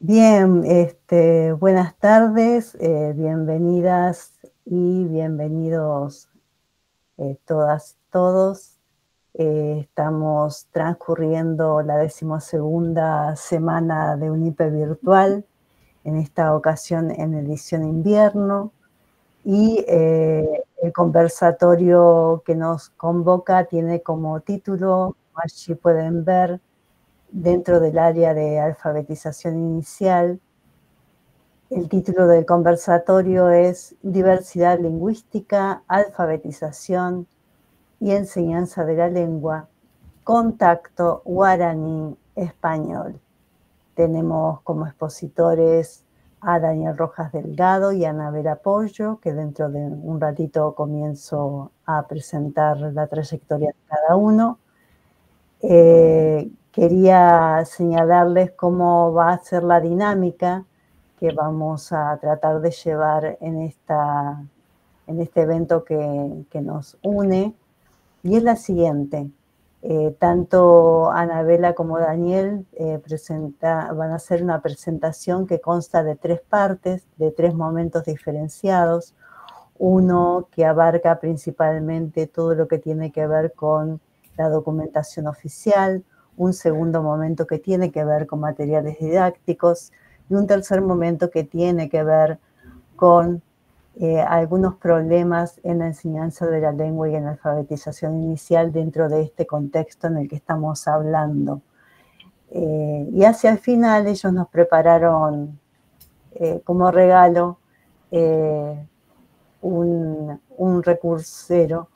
Bien, buenas tardes, bienvenidas y bienvenidos todas, todos. Estamos transcurriendo la 12ª semana de UNIPE virtual, en esta ocasión en edición invierno, y el conversatorio que nos convoca tiene como título, como allí pueden ver, dentro del área de alfabetización inicial. El título del conversatorio es Diversidad lingüística, alfabetización y enseñanza de la lengua, contacto guaraní-español. Tenemos como expositores a Daniel Rojas Delgado y a Anabel Apoyo, que dentro de un ratito comienzo a presentar la trayectoria de cada uno. Quería señalarles cómo va a ser la dinámica que vamos a tratar de llevar en este evento que nos une, y es la siguiente. Tanto Anabela como Daniel van a hacer una presentación que consta de 3 partes, de 3 momentos diferenciados. Uno que abarca principalmente todo lo que tiene que ver con la documentación oficial, un segundo momento que tiene que ver con materiales didácticos y un tercer momento que tiene que ver con algunos problemas en la enseñanza de la lengua y en la alfabetización inicial dentro de este contexto en el que estamos hablando. Y hacia el final ellos nos prepararon como regalo un recursero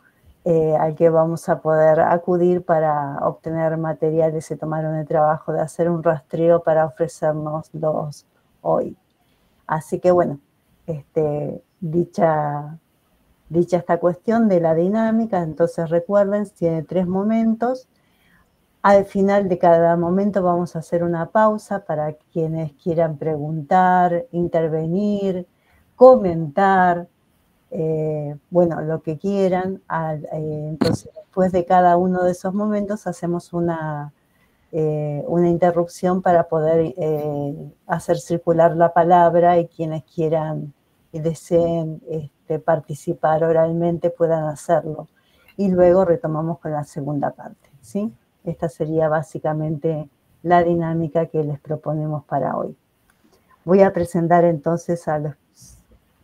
al que vamos a poder acudir para obtener materiales. Se tomaron el trabajo de hacer un rastreo para ofrecérnoslos hoy. Así que bueno, dicha esta cuestión de la dinámica, entonces recuerden, tiene 3 momentos. Al final de cada momento vamos a hacer una pausa para quienes quieran preguntar, intervenir, comentar, bueno, lo que quieran. Entonces, después de cada uno de esos momentos hacemos una interrupción para poder hacer circular la palabra, y quienes quieran y deseen participar oralmente puedan hacerlo. Y luego retomamos con la segunda parte, ¿sí? Esta sería básicamente la dinámica que les proponemos para hoy. Voy a presentar entonces a los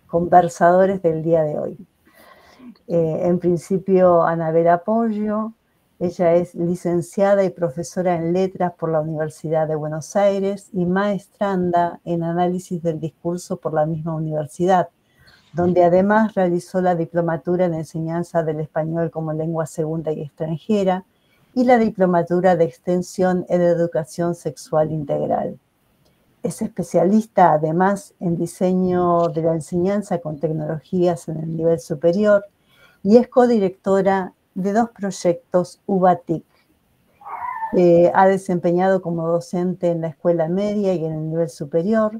conversadores del día de hoy. En principio, Anabel Apoyo. Ella es licenciada y profesora en Letras por la Universidad de Buenos Aires y maestranda en Análisis del Discurso por la misma universidad, donde además realizó la diplomatura en Enseñanza del Español como Lengua Segunda y Extranjera y la diplomatura de Extensión en Educación Sexual Integral. Es especialista además en diseño de la enseñanza con tecnologías en el nivel superior y es codirectora de 2 proyectos UBATIC. Ha desempeñado como docente en la escuela media y en el nivel superior.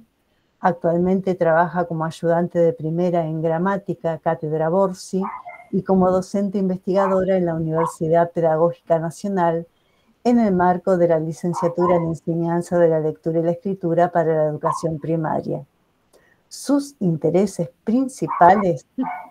Actualmente trabaja como ayudante de primera en gramática, Cátedra Borsi, y como docente investigadora en la Universidad Pedagógica Nacional en el marco de la licenciatura en Enseñanza de la Lectura y la Escritura para la Educación Primaria. Sus intereses principales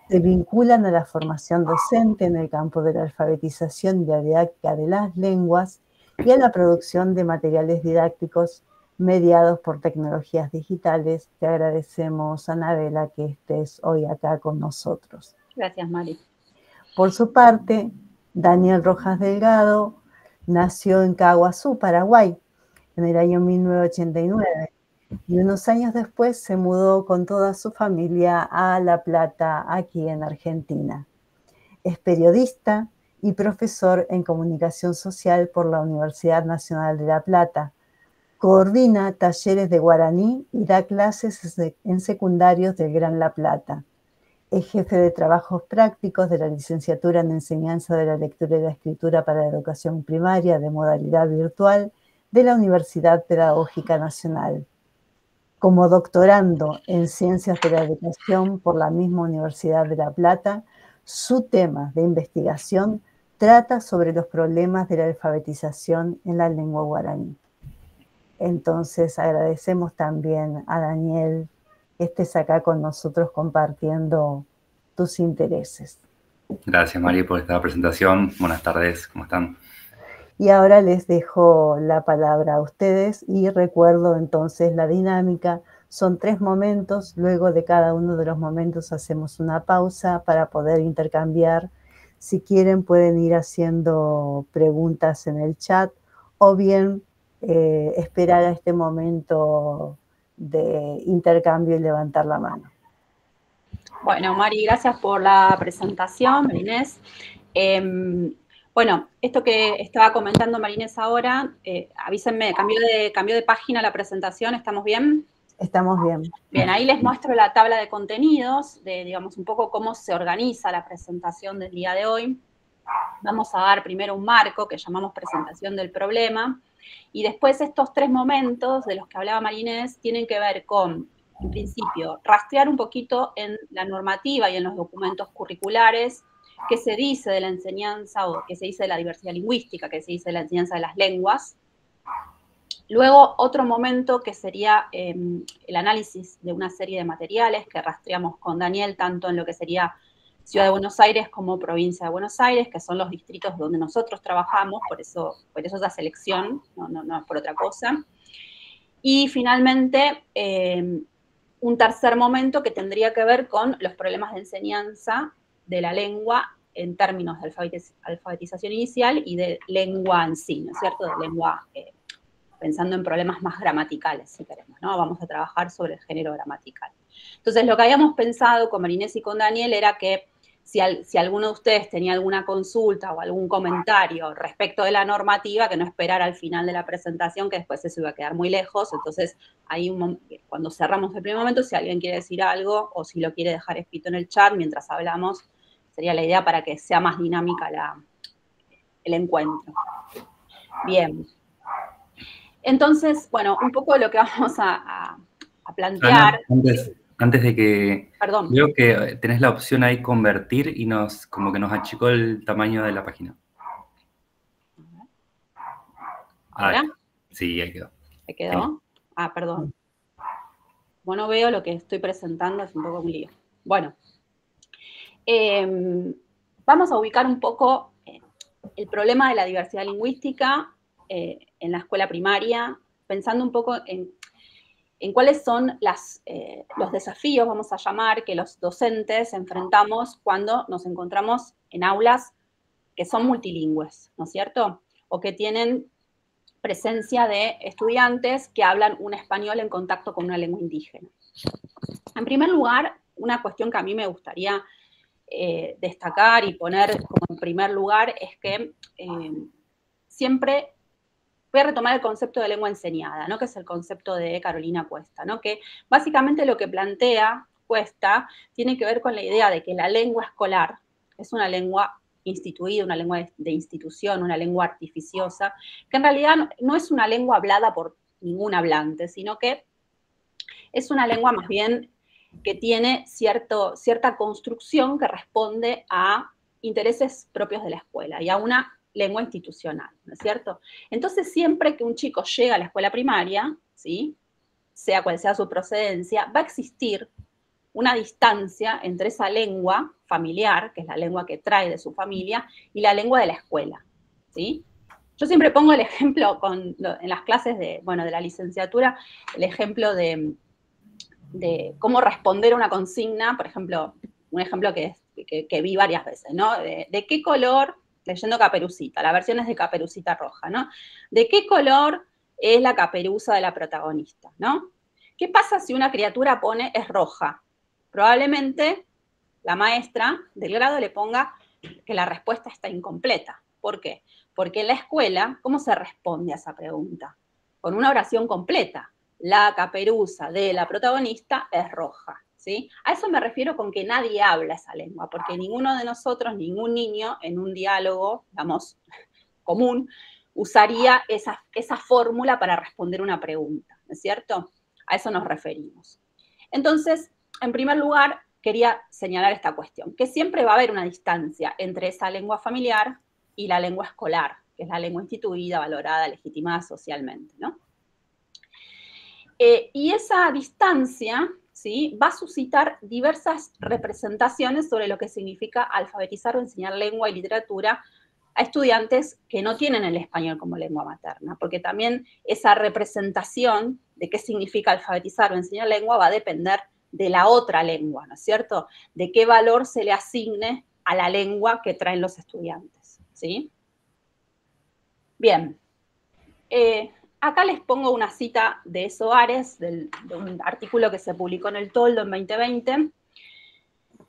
se vinculan a la formación docente en el campo de la alfabetización y la didáctica de las lenguas y a la producción de materiales didácticos mediados por tecnologías digitales. Te agradecemos, Anabela, que estés hoy acá con nosotros. Gracias, Mari. Por su parte, Daniel Rojas Delgado nació en Caguazú, Paraguay, en el año 1989. Y unos años después se mudó con toda su familia a La Plata, aquí en Argentina. Es periodista y profesor en comunicación social por la Universidad Nacional de La Plata. Coordina talleres de guaraní y da clases en secundarios del Gran La Plata. Es jefe de trabajos prácticos de la licenciatura en Enseñanza de la Lectura y la Escritura para la Educación Primaria de modalidad virtual de la Universidad Pedagógica Nacional. Como doctorando en Ciencias de la Educación por la misma Universidad de La Plata, su tema de investigación trata sobre los problemas de la alfabetización en la lengua guaraní. Entonces agradecemos también a Daniel que estés acá con nosotros compartiendo tus intereses. Gracias, Mari, por esta presentación. Buenas tardes, ¿cómo están? Y ahora les dejo la palabra a ustedes y recuerdo entonces la dinámica. Son 3 momentos, luego de cada uno de los momentos hacemos una pausa para poder intercambiar. Si quieren pueden ir haciendo preguntas en el chat o bien esperar a este momento de intercambio y levantar la mano. Bueno, Mari, gracias por la presentación, Marinés. Bueno, esto que estaba comentando Marinés ahora, avísenme, cambió de página la presentación, ¿estamos bien? Estamos bien. Bien, ahí les muestro la tabla de contenidos, de, digamos, un poco cómo se organiza la presentación del día de hoy. Vamos a dar primero un marco que llamamos presentación del problema, y después estos 3 momentos de los que hablaba Marinés tienen que ver con, en principio, rastrear un poquito en la normativa y en los documentos curriculares qué se dice de la enseñanza o qué se dice de la diversidad lingüística, qué se dice de la enseñanza de las lenguas. Luego, otro momento que sería el análisis de una serie de materiales que rastreamos con Daniel, tanto en lo que sería Ciudad de Buenos Aires como Provincia de Buenos Aires, que son los distritos donde nosotros trabajamos, por eso esa selección, no es por otra cosa. Y finalmente, un tercer momento que tendría que ver con los problemas de enseñanza de la lengua en términos de alfabetización inicial y de lengua en sí, ¿no es cierto? De lengua, pensando en problemas más gramaticales, si queremos, ¿no? Vamos a trabajar sobre el género gramatical. Entonces, lo que habíamos pensado con Marinés y con Daniel era que si alguno de ustedes tenía alguna consulta o algún comentario respecto de la normativa, que no esperara al final de la presentación, que después eso iba a quedar muy lejos. Entonces, ahí cuando cerramos el primer momento, si alguien quiere decir algo o si lo quiere dejar escrito en el chat mientras hablamos, sería la idea para que sea más dinámica el encuentro. Bien. Entonces, bueno, un poco lo que vamos a plantear. Ana, antes de que... Perdón. Veo que tenés la opción ahí convertir y como que nos achicó el tamaño de la página. ¿Ahora? Sí, ahí quedó. ¿Se quedó? Ah, perdón. Bueno, veo lo que estoy presentando, es un poco un lío. Bueno, vamos a ubicar un poco el problema de la diversidad lingüística en la escuela primaria, pensando un poco en cuáles son los desafíos, vamos a llamar, que los docentes enfrentamos cuando nos encontramos en aulas que son multilingües, ¿no es cierto? O que tienen presencia de estudiantes que hablan un español en contacto con una lengua indígena. En primer lugar, una cuestión que a mí me gustaría destacar y poner como en primer lugar es que siempre voy a retomar el concepto de lengua enseñada, ¿no? Que es el concepto de Carolina Cuesta, ¿no? Que básicamente lo que plantea Cuesta tiene que ver con la idea de que la lengua escolar es una lengua instituida, una lengua de institución, una lengua artificiosa, que en realidad no es una lengua hablada por ningún hablante, sino que es una lengua más bien que tiene cierta construcción que responde a intereses propios de la escuela y a una lengua institucional, ¿no es cierto? Entonces, siempre que un chico llega a la escuela primaria, ¿sí? Sea cual sea su procedencia, va a existir una distancia entre esa lengua familiar, que es la lengua que trae de su familia, y la lengua de la escuela, ¿sí? Yo siempre pongo el ejemplo en las clases de la licenciatura, el ejemplo de cómo responder a una consigna, por ejemplo, un ejemplo que vi varias veces, ¿no? ¿De qué color, leyendo Caperucita, la versión es de Caperucita Roja, ¿no? ¿De qué color es la caperuza de la protagonista, ¿no? ¿Qué pasa si una criatura pone es roja? Probablemente la maestra del grado le ponga que la respuesta está incompleta. ¿Por qué? Porque en la escuela, ¿cómo se responde a esa pregunta? Con una oración completa. La caperuza de la protagonista es roja, ¿sí? A eso me refiero con que nadie habla esa lengua, porque ninguno de nosotros, ningún niño, en un diálogo, digamos, común, usaría esa fórmula para responder una pregunta, ¿no es cierto? A eso nos referimos. Entonces, en primer lugar, quería señalar esta cuestión, que siempre va a haber una distancia entre esa lengua familiar y la lengua escolar, que es la lengua instituida, valorada, legitimada socialmente, ¿no? Y esa distancia, ¿sí?, va a suscitar diversas representaciones sobre lo que significa alfabetizar o enseñar lengua y literatura a estudiantes que no tienen el español como lengua materna, porque también esa representación de qué significa alfabetizar o enseñar lengua va a depender de la otra lengua, ¿no es cierto? De qué valor se le asigne a la lengua que traen los estudiantes, ¿sí? Bien. Acá les pongo una cita de Soares, de un artículo que se publicó en el Toldo en 2020,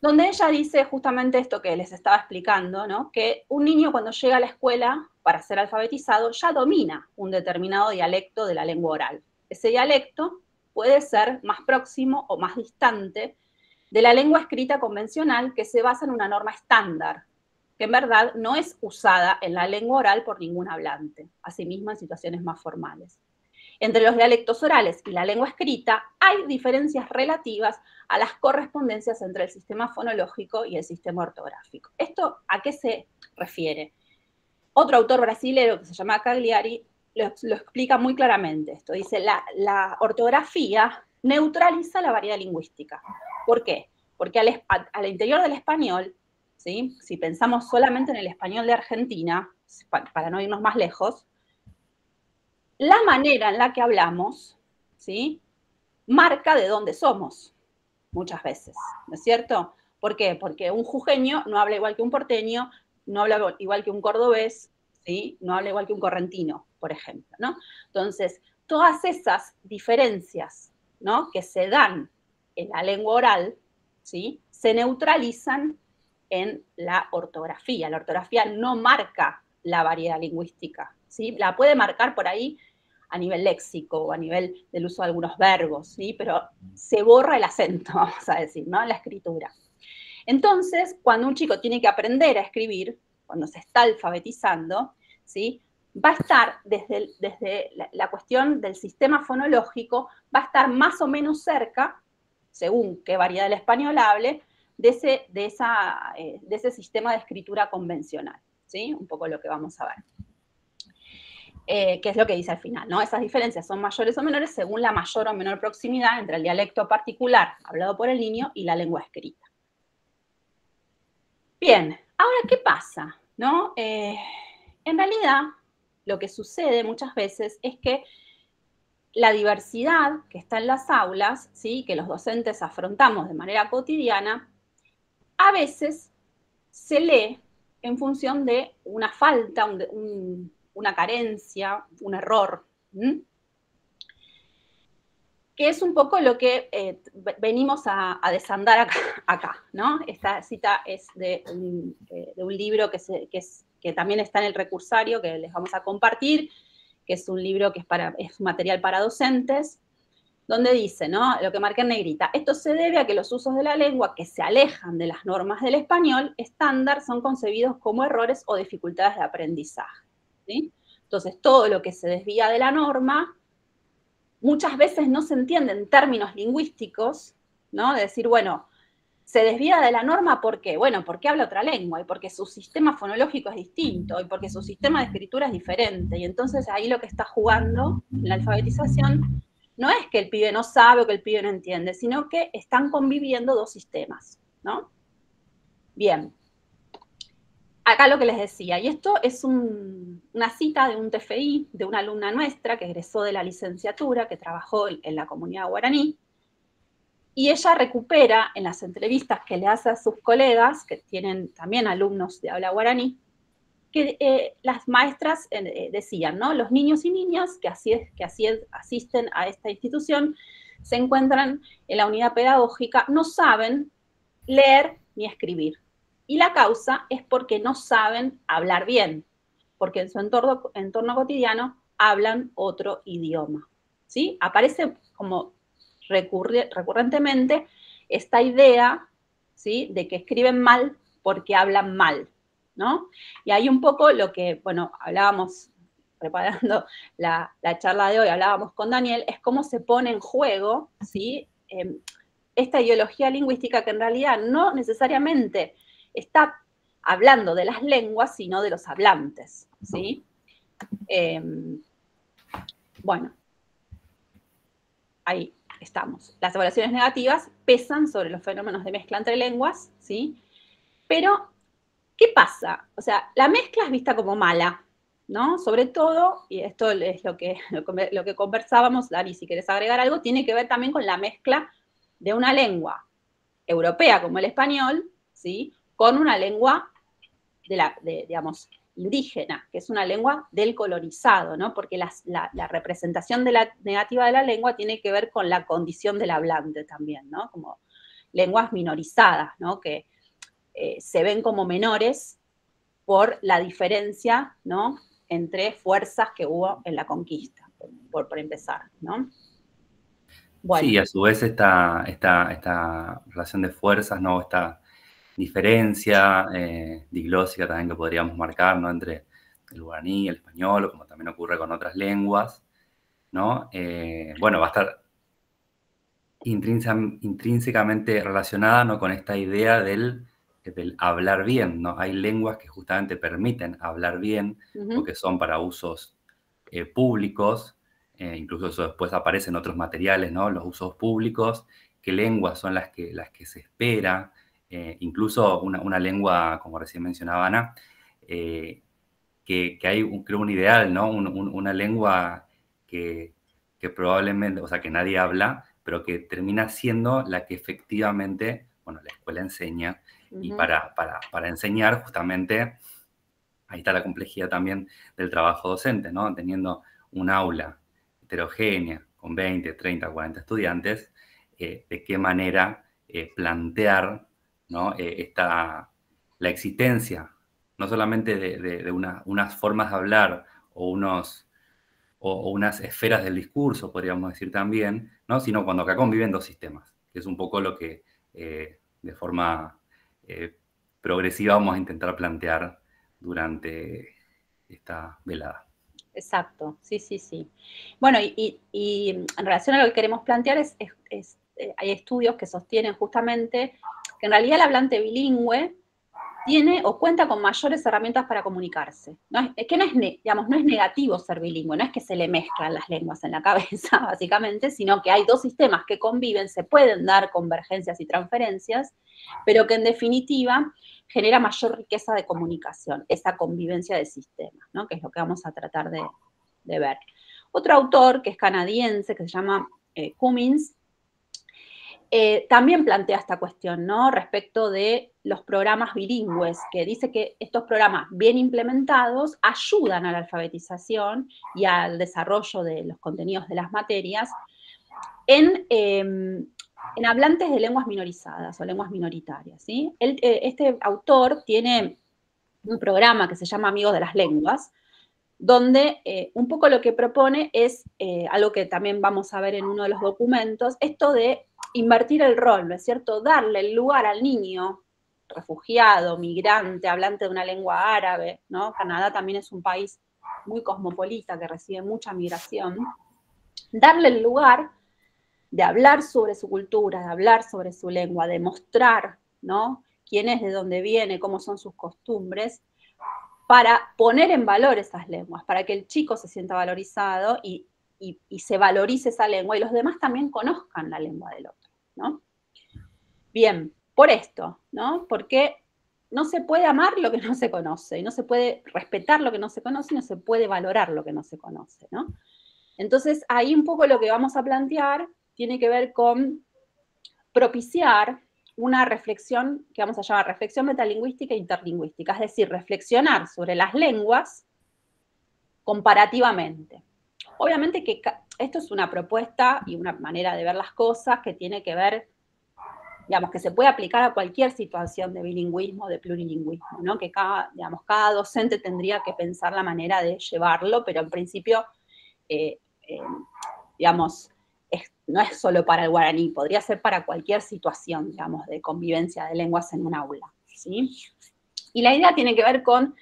donde ella dice justamente esto que les estaba explicando, ¿no? Que un niño cuando llega a la escuela para ser alfabetizado ya domina un determinado dialecto de la lengua oral. Ese dialecto puede ser más próximo o más distante de la lengua escrita convencional que se basa en una norma estándar, que en verdad no es usada en la lengua oral por ningún hablante, asimismo en situaciones más formales. Entre los dialectos orales y la lengua escrita hay diferencias relativas a las correspondencias entre el sistema fonológico y el sistema ortográfico. ¿Esto a qué se refiere? Otro autor brasileño que se llama Cagliari lo explica muy claramente esto. Dice, la ortografía neutraliza la variedad lingüística. ¿Por qué? Porque al interior del español, ¿sí?, si pensamos solamente en el español de Argentina, para no irnos más lejos, la manera en la que hablamos, ¿sí?, marca de dónde somos, muchas veces, ¿no es cierto? ¿Por qué? Porque un jujeño no habla igual que un porteño, no habla igual que un cordobés, ¿sí?, no habla igual que un correntino, por ejemplo, ¿no? Entonces, todas esas diferencias, ¿no?, que se dan en la lengua oral, ¿sí?, se neutralizan en la ortografía. La ortografía no marca la variedad lingüística, ¿sí? La puede marcar por ahí a nivel léxico o a nivel del uso de algunos verbos, ¿sí?, pero se borra el acento, vamos a decir, ¿no?, en la escritura. Entonces, cuando un chico tiene que aprender a escribir, cuando se está alfabetizando, ¿sí?, va a estar desde la cuestión del sistema fonológico, va a estar más o menos cerca, según qué variedad del español hable, de ese sistema de escritura convencional, ¿sí? Un poco lo que vamos a ver. Que es lo que dice al final, ¿no? Esas diferencias son mayores o menores según la mayor o menor proximidad entre el dialecto particular hablado por el niño y la lengua escrita. Bien, ahora, ¿qué pasa? ¿No? En realidad, lo que sucede muchas veces es que la diversidad que está en las aulas, ¿sí?, que los docentes afrontamos de manera cotidiana, a veces se lee en función de una falta, una carencia, un error, que es un poco lo que venimos a desandar acá, ¿no? Esta cita es de un libro que también está en el recursario, que les vamos a compartir, que es un libro que es material para docentes, donde dice, ¿no?, lo que marca en negrita, esto se debe a que los usos de la lengua que se alejan de las normas del español estándar son concebidos como errores o dificultades de aprendizaje, ¿sí? Entonces, todo lo que se desvía de la norma muchas veces no se entiende en términos lingüísticos, ¿no? De decir, bueno, se desvía de la norma, ¿por qué? Bueno, porque habla otra lengua, y porque su sistema fonológico es distinto, y porque su sistema de escritura es diferente, y entonces ahí lo que está jugando en la alfabetización no es que el pibe no sabe o que el pibe no entiende, sino que están conviviendo dos sistemas, ¿no? Bien. Acá lo que les decía, y esto es una cita de un TFI, de una alumna nuestra que egresó de la licenciatura, que trabajó en la comunidad guaraní, y ella recupera en las entrevistas que le hace a sus colegas, que tienen también alumnos de habla guaraní, que las maestras decían, ¿no? Los niños y niñas que asisten a esta institución se encuentran en la unidad pedagógica, no saben leer ni escribir. Y la causa es porque no saben hablar bien, porque en su entorno cotidiano hablan otro idioma, ¿sí? Aparece como recurrentemente esta idea, ¿sí?, de que escriben mal porque hablan mal, ¿no? Y ahí un poco lo que, bueno, hablábamos, preparando la charla de hoy, hablábamos con Daniel, es cómo se pone en juego, ¿sí?, esta ideología lingüística que en realidad no necesariamente está hablando de las lenguas, sino de los hablantes, ¿sí? Bueno. ahí estamos. Las evaluaciones negativas pesan sobre los fenómenos de mezcla entre lenguas, ¿sí? Pero, ¿qué pasa? O sea, la mezcla es vista como mala, ¿no? Sobre todo, y esto es lo que conversábamos, Dani, si querés agregar algo, tiene que ver también con la mezcla de una lengua europea como el español, ¿sí? Con una lengua digamos, indígena, que es una lengua del colonizado, ¿no? Porque la representación negativa de la lengua tiene que ver con la condición del hablante también, ¿no? Como lenguas minorizadas, ¿no? Que se ven como menores por la diferencia, ¿no? Entre fuerzas que hubo en la conquista, por empezar, ¿no? Bueno. Sí, a su vez esta relación de fuerzas, ¿no? Esta diferencia diglósica también que podríamos marcar, ¿no? Entre el guaraní, el español, o como también ocurre con otras lenguas, ¿no? Bueno, va a estar intrínsecamente relacionada, ¿no? Con esta idea del hablar bien, ¿no? Hay lenguas que justamente permiten hablar bien, porque son para usos públicos, incluso eso después aparece en otros materiales, ¿no? Los usos públicos, qué lenguas son las que se espera, incluso una lengua, como recién mencionaba Ana, que hay, creo, un ideal, ¿no? Una lengua que probablemente, o sea, que nadie habla, pero que termina siendo la que efectivamente, bueno, la escuela enseña, y para enseñar justamente, ahí está la complejidad también del trabajo docente, ¿no? Teniendo un aula heterogénea, con 20, 30, 40 estudiantes, de qué manera plantear, ¿no? La existencia, no solamente de unas formas de hablar o unas esferas del discurso, podríamos decir también, ¿no? Sino cuando acá conviven dos sistemas, que es un poco lo que de forma progresiva vamos a intentar plantear durante esta velada. Exacto, sí, sí, sí. Bueno, y en relación a lo que queremos plantear hay estudios que sostienen justamente que en realidad el hablante bilingüe tiene o cuenta con mayores herramientas para comunicarse. Es que no es negativo ser bilingüe, no es que se le mezclan las lenguas en la cabeza, básicamente, sino que hay dos sistemas que conviven, se pueden dar convergencias y transferencias, pero que en definitiva genera mayor riqueza de comunicación, esa convivencia de sistemas, ¿no? Que es lo que vamos a tratar de ver. Otro autor, que es canadiense, que se llama Cummins, también plantea esta cuestión, ¿no? Respecto de los programas bilingües, que dice que estos programas bien implementados ayudan a la alfabetización y al desarrollo de los contenidos de las materias en hablantes de lenguas minorizadas o lenguas minoritarias, ¿sí? Este autor tiene un programa que se llama Amigos de las Lenguas, donde un poco lo que propone es algo que también vamos a ver en uno de los documentos, esto de invertir el rol, ¿no es cierto? Darle el lugar al niño refugiado, migrante, hablante de una lengua árabe, ¿no? Canadá también es un país muy cosmopolita que recibe mucha migración. Darle el lugar de hablar sobre su cultura, de hablar sobre su lengua, de mostrar, ¿no? Quién es, de dónde viene, cómo son sus costumbres, para poner en valor esas lenguas, para que el chico se sienta valorizado y se valorice esa lengua y los demás también conozcan la lengua del otro, ¿no? Bien, por esto, ¿no? Porque no se puede amar lo que no se conoce, y no se puede respetar lo que no se conoce, y no se puede valorar lo que no se conoce, ¿no? Entonces, ahí un poco lo que vamos a plantear tiene que ver con propiciar una reflexión que vamos a llamar reflexión metalingüística e interlingüística, es decir, reflexionar sobre las lenguas comparativamente. Obviamente que esto es una propuesta y una manera de ver las cosas que tiene que ver, digamos, que se puede aplicar a cualquier situación de bilingüismo, de plurilingüismo, ¿no? Que cada docente tendría que pensar la manera de llevarlo, pero en principio, digamos, no es solo para el guaraní, podría ser para cualquier situación, digamos, de convivencia de lenguas en un aula, ¿sí? Y la idea tiene que ver con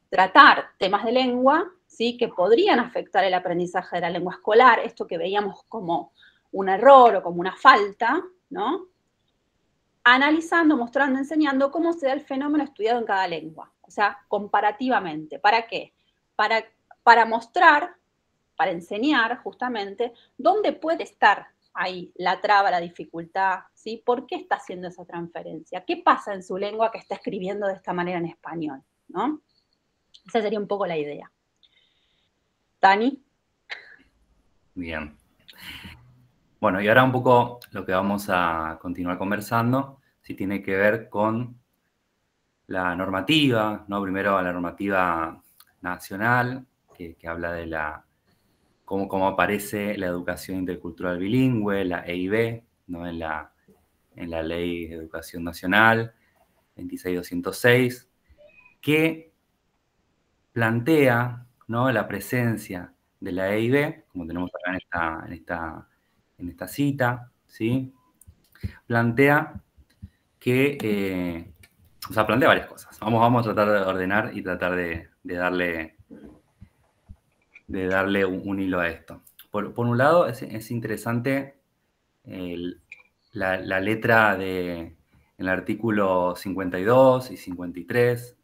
tratar temas de lengua, ¿sí? Que podrían afectar el aprendizaje de la lengua escolar, esto que veíamos como un error o como una falta, ¿no? Analizando, mostrando, enseñando cómo se da el fenómeno estudiado en cada lengua, o sea, comparativamente. ¿Para qué? Para mostrar, para enseñar justamente dónde puede estar hay la traba, la dificultad, ¿sí? ¿Por qué está haciendo esa transferencia? ¿Qué pasa en su lengua que está escribiendo de esta manera en español? ¿No? Esa sería un poco la idea. Dani. Bien. Bueno, y ahora un poco lo que vamos a continuar conversando, si tiene que ver con la normativa, ¿no? Primero la normativa nacional, que habla de cómo aparece la educación intercultural bilingüe, la EIB, ¿no? En la Ley de Educación Nacional, 26206, que plantea, ¿no? La presencia de la EIB, como tenemos acá en esta cita, ¿sí? Plantea que, o sea, plantea varias cosas. Vamos a tratar de ordenar y tratar de darle un hilo a esto. Por un lado, es interesante la letra en el artículo 52 y 53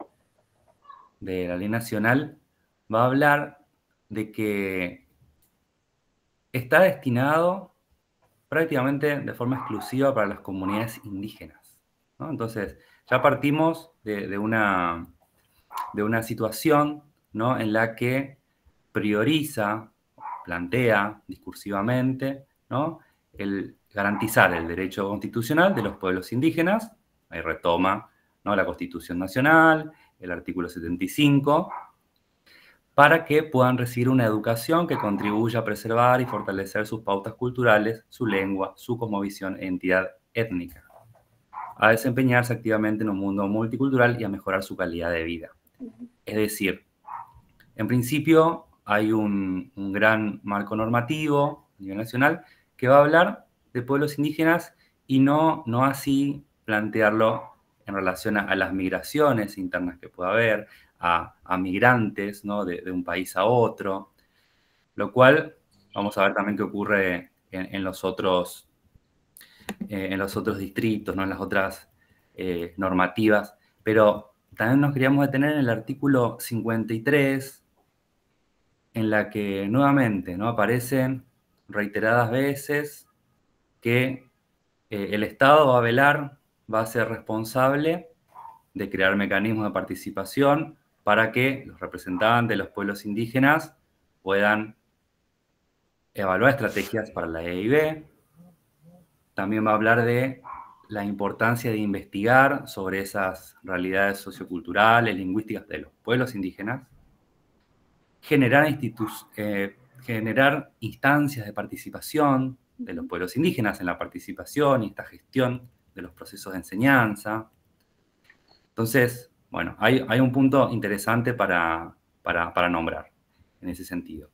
de la Ley Nacional, va a hablar de que está destinado prácticamente de forma exclusiva para las comunidades indígenas, ¿no? Entonces, ya partimos de una situación, ¿no? En la que prioriza, plantea discursivamente, ¿no? el garantizar el derecho constitucional de los pueblos indígenas, ahí retoma, ¿no? La Constitución Nacional, el artículo 75, para que puedan recibir una educación que contribuya a preservar y fortalecer sus pautas culturales, su lengua, su cosmovisión e identidad étnica, a desempeñarse activamente en un mundo multicultural y a mejorar su calidad de vida. Es decir, en principio hay un gran marco normativo a nivel nacional que va a hablar de pueblos indígenas y no así plantearlo en relación a las migraciones internas que pueda haber, a migrantes, ¿no? de un país a otro, lo cual vamos a ver también qué ocurre en los otros distritos, ¿no? En las otras normativas, pero también nos queríamos detener en el artículo 53, en la que nuevamente, ¿no? Aparecen reiteradas veces que el Estado va a velar, va a ser responsable de crear mecanismos de participación para que los representantes de los pueblos indígenas puedan evaluar estrategias para la EIB. También va a hablar de la importancia de investigar sobre esas realidades socioculturales, lingüísticas de los pueblos indígenas, generar instancias de participación de los pueblos indígenas en la participación y esta gestión de los procesos de enseñanza. Entonces, bueno, hay un punto interesante para nombrar en ese sentido.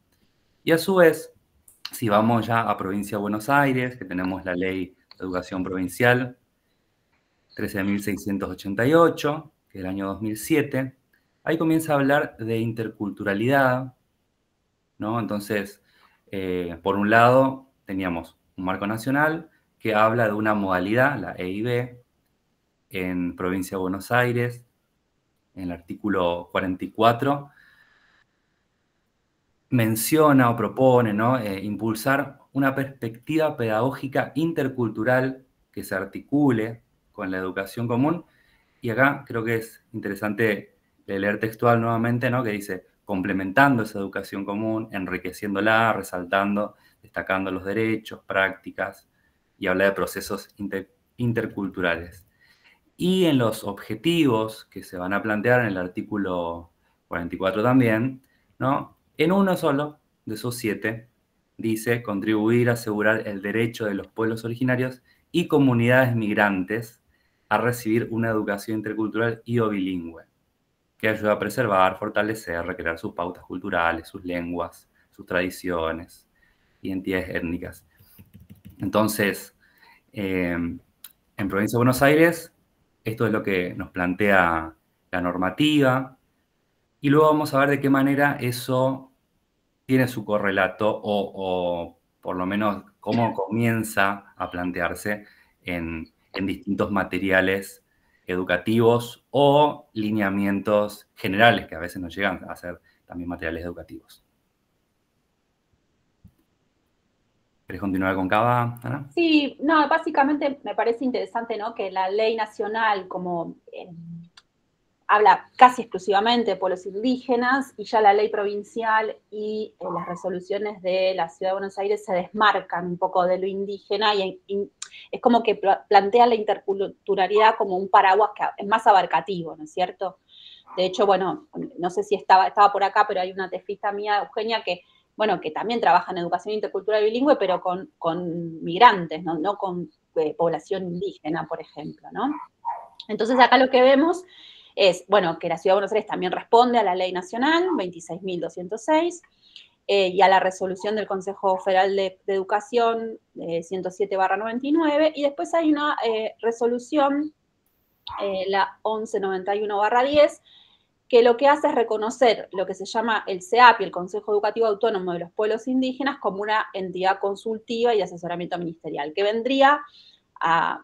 Y a su vez, si vamos ya a Provincia de Buenos Aires, que tenemos la Ley de Educación Provincial 13.688, que es del año 2007, ahí comienza a hablar de interculturalidad, ¿no? Entonces, por un lado, teníamos un marco nacional que habla de una modalidad, la EIB, en Provincia de Buenos Aires, en el artículo 44, menciona o propone, ¿no? Impulsar una perspectiva pedagógica intercultural que se articule con la educación común. Y acá creo que es interesante leer textual nuevamente, ¿no? Que dice, complementando esa educación común, enriqueciéndola, resaltando, destacando los derechos, prácticas, y habla de procesos interculturales. Y en los objetivos que se van a plantear en el artículo 44 también, ¿no? En uno solo de esos 7 dice contribuir a asegurar el derecho de los pueblos originarios y comunidades migrantes a recibir una educación intercultural y o bilingüe, que ayuda a preservar, fortalecer, recrear sus pautas culturales, sus lenguas, sus tradiciones, identidades étnicas. Entonces, en Provincia de Buenos Aires, esto es lo que nos plantea la normativa, y luego vamos a ver de qué manera eso tiene su correlato o por lo menos cómo comienza a plantearse en distintos materiales educativos o lineamientos generales que a veces nos llegan a ser también materiales educativos. ¿Querés continuar con Cava, Ana? Sí, no, básicamente me parece interesante, ¿no?, que la ley nacional como habla casi exclusivamente de pueblos indígenas, y ya la ley provincial y las resoluciones de la Ciudad de Buenos Aires se desmarcan un poco de lo indígena, y es como que plantea la interculturalidad como un paraguas que es más abarcativo, ¿no es cierto? De hecho, bueno, no sé si estaba por acá, pero hay una tefista mía, Eugenia, que, bueno, que también trabaja en educación intercultural bilingüe, pero con migrantes, no con población indígena, por ejemplo, ¿no? Entonces acá lo que vemos es, bueno, que la Ciudad de Buenos Aires también responde a la ley nacional 26.206 y a la resolución del Consejo Federal de Educación 107/99, y después hay una resolución, la 1191/10, que lo que hace es reconocer lo que se llama el CEAPI, el Consejo Educativo Autónomo de los Pueblos Indígenas, como una entidad consultiva y de asesoramiento ministerial, que vendría a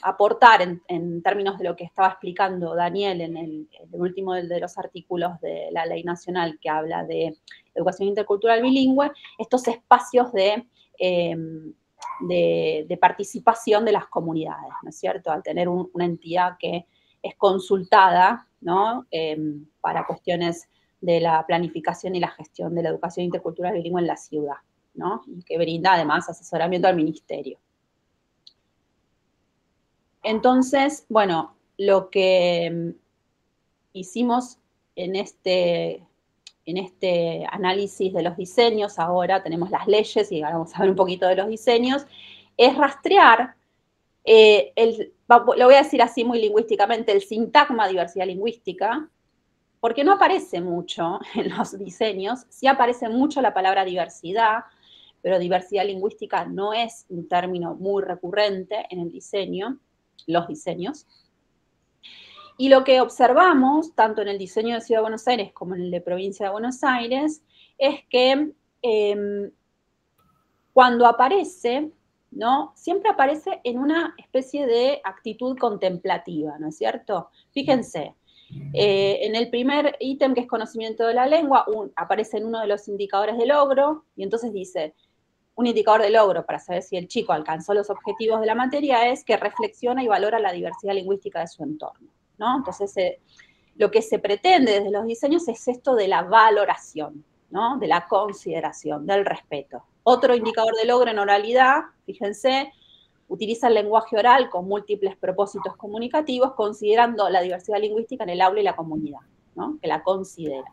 aportar en términos de lo que estaba explicando Daniel en el último de los artículos de la ley nacional que habla de educación intercultural bilingüe, estos espacios de participación de las comunidades, ¿no es cierto? Al tener una entidad que es consultada, ¿no?, para cuestiones de la planificación y la gestión de la educación intercultural bilingüe en la ciudad, ¿no?, y que brinda además asesoramiento al ministerio. Entonces, bueno, lo que hicimos en este análisis de los diseños, ahora tenemos las leyes y ahora vamos a ver un poquito de los diseños, es rastrear, lo voy a decir así muy lingüísticamente, el sintagma diversidad lingüística, porque no aparece mucho en los diseños, sí aparece mucho la palabra diversidad, pero diversidad lingüística no es un término muy recurrente en el diseño, los diseños. Y lo que observamos, tanto en el diseño de Ciudad de Buenos Aires como en el de Provincia de Buenos Aires, es que cuando aparece, ¿no?, siempre aparece en una especie de actitud contemplativa, ¿no es cierto? Fíjense, en el primer ítem, que es conocimiento de la lengua, aparece en uno de los indicadores de logro, y entonces dice, un indicador de logro para saber si el chico alcanzó los objetivos de la materia es que reflexiona y valora la diversidad lingüística de su entorno, ¿no? Entonces, lo que se pretende desde los diseños es esto de la valoración, ¿no?, de la consideración, del respeto. Otro indicador de logro en oralidad, fíjense, utiliza el lenguaje oral con múltiples propósitos comunicativos, considerando la diversidad lingüística en el aula y la comunidad, ¿no?, que la considera.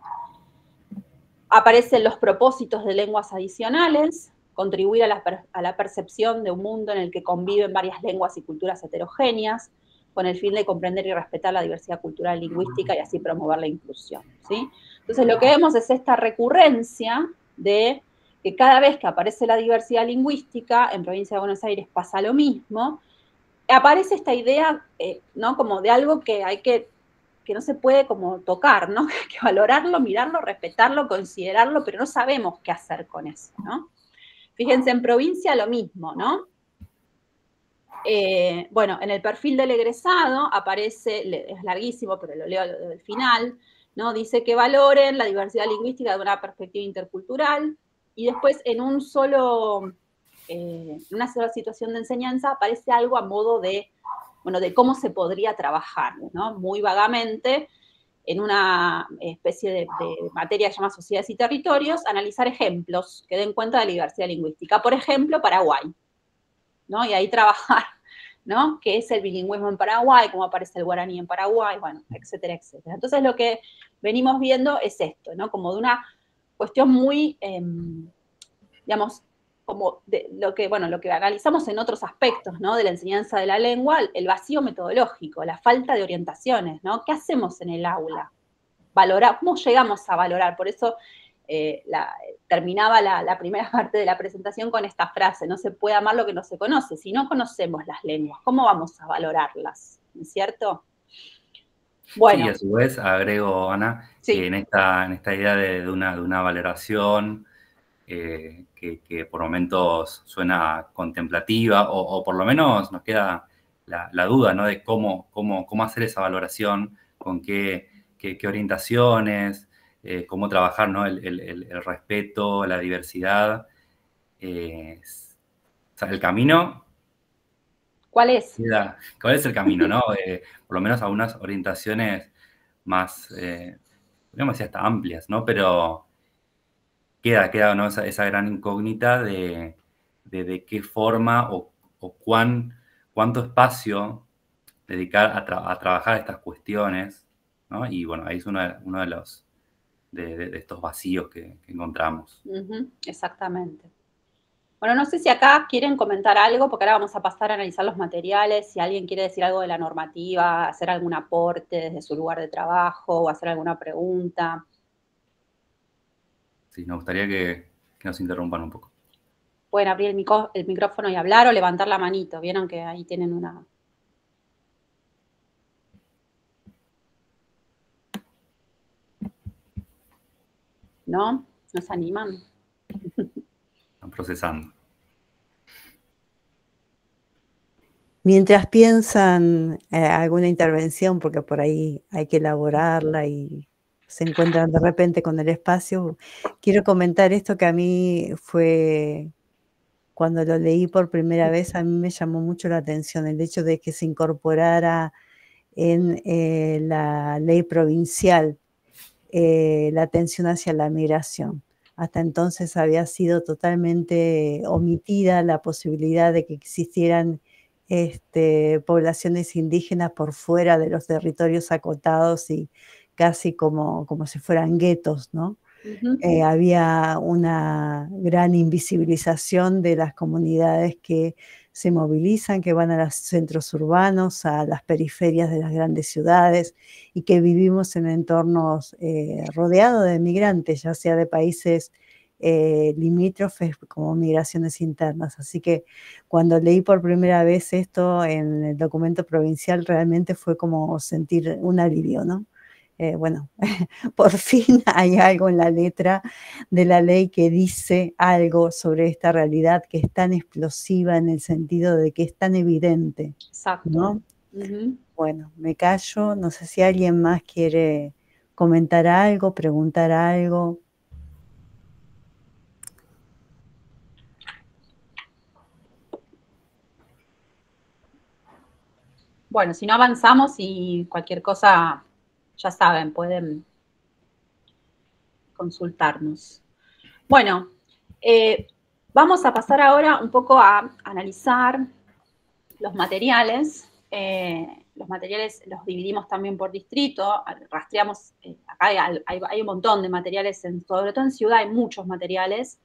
Aparecen los propósitos de lenguas adicionales, contribuir a la percepción de un mundo en el que conviven varias lenguas y culturas heterogéneas, con el fin de comprender y respetar la diversidad cultural y lingüística y así promover la inclusión, ¿sí? Entonces, lo que vemos es esta recurrencia de que cada vez que aparece la diversidad lingüística, en Provincia de Buenos Aires pasa lo mismo, aparece esta idea, ¿no?, como de algo que hay que no se puede como tocar, ¿no?, que hay que valorarlo, mirarlo, respetarlo, considerarlo, pero no sabemos qué hacer con eso, ¿no? Fíjense, en provincia lo mismo, ¿no? Bueno, en el perfil del egresado aparece, es larguísimo, pero lo leo al final, ¿no? Dice que valoren la diversidad lingüística de una perspectiva intercultural, y después en una sola situación de enseñanza aparece algo a modo de, bueno, de cómo se podría trabajar, ¿no? Muy vagamente, en una especie de materia que se llama Sociedades y Territorios, analizar ejemplos que den cuenta de la diversidad lingüística. Por ejemplo, Paraguay, ¿no? Y ahí trabajar, ¿no?, qué es el bilingüismo en Paraguay, cómo aparece el guaraní en Paraguay, bueno, etcétera, etcétera. Entonces, lo que venimos viendo es esto, ¿no?, como de una cuestión muy, digamos, como de lo que analizamos en otros aspectos, ¿no?, de la enseñanza de la lengua, el vacío metodológico, la falta de orientaciones, ¿no? ¿Qué hacemos en el aula? Valorar, ¿cómo llegamos a valorar? Por eso terminaba la primera parte de la presentación con esta frase: no se puede amar lo que no se conoce. Si no conocemos las lenguas, ¿cómo vamos a valorarlas? ¿No es cierto? Bueno. Sí, a su vez agrego, Ana, Sí. que en esta idea de una valoración que por momentos suena contemplativa, o por lo menos nos queda la duda, ¿no?, de cómo hacer esa valoración, con qué orientaciones, cómo trabajar, ¿no?, el respeto, la diversidad. o sea, el camino... ¿Cuál es? ¿Cuál es el camino, no? Por lo menos algunas orientaciones más, podríamos decir hasta amplias, ¿no? Pero queda, ¿no? Esa gran incógnita de qué forma o cuánto espacio dedicar a trabajar estas cuestiones, ¿no? Y bueno, ahí es uno de los de estos vacíos que encontramos. Exactamente. Bueno, no sé si acá quieren comentar algo, porque ahora vamos a pasar a analizar los materiales. Si alguien quiere decir algo de la normativa, hacer algún aporte desde su lugar de trabajo o hacer alguna pregunta. Sí, nos gustaría que nos interrumpan un poco. Pueden abrir el micrófono y hablar o levantar la manito. Vieron que ahí tienen una... ¿No? ¿No se animan? Están procesando. Mientras piensan alguna intervención, porque por ahí hay que elaborarla y se encuentran de repente con el espacio, quiero comentar esto que a mí fue, cuando lo leí por primera vez, a mí me llamó mucho la atención, el hecho de que se incorporara en la ley provincial la atención hacia la migración. Hasta entonces había sido totalmente omitida la posibilidad de que existieran poblaciones indígenas por fuera de los territorios acotados y casi como si fueran guetos, ¿no? Había una gran invisibilización de las comunidades que se movilizan, que van a los centros urbanos, a las periferias de las grandes ciudades y que vivimos en entornos rodeados de migrantes, ya sea de países limítrofes como migraciones internas. Así que cuando leí por primera vez esto en el documento provincial, realmente fue como sentir un alivio, ¿no? Bueno, por fin hay algo en la letra de la ley que dice algo sobre esta realidad que es tan explosiva en el sentido de que es tan evidente. Exacto. ¿No? Bueno, me callo, no sé si alguien más quiere comentar algo, preguntar algo. Bueno, si no avanzamos y cualquier cosa, ya saben, pueden consultarnos. Bueno, vamos a pasar ahora un poco a analizar los materiales. Los materiales los dividimos también por distrito, rastreamos, acá hay un montón de materiales, sobre todo en ciudad hay muchos materiales.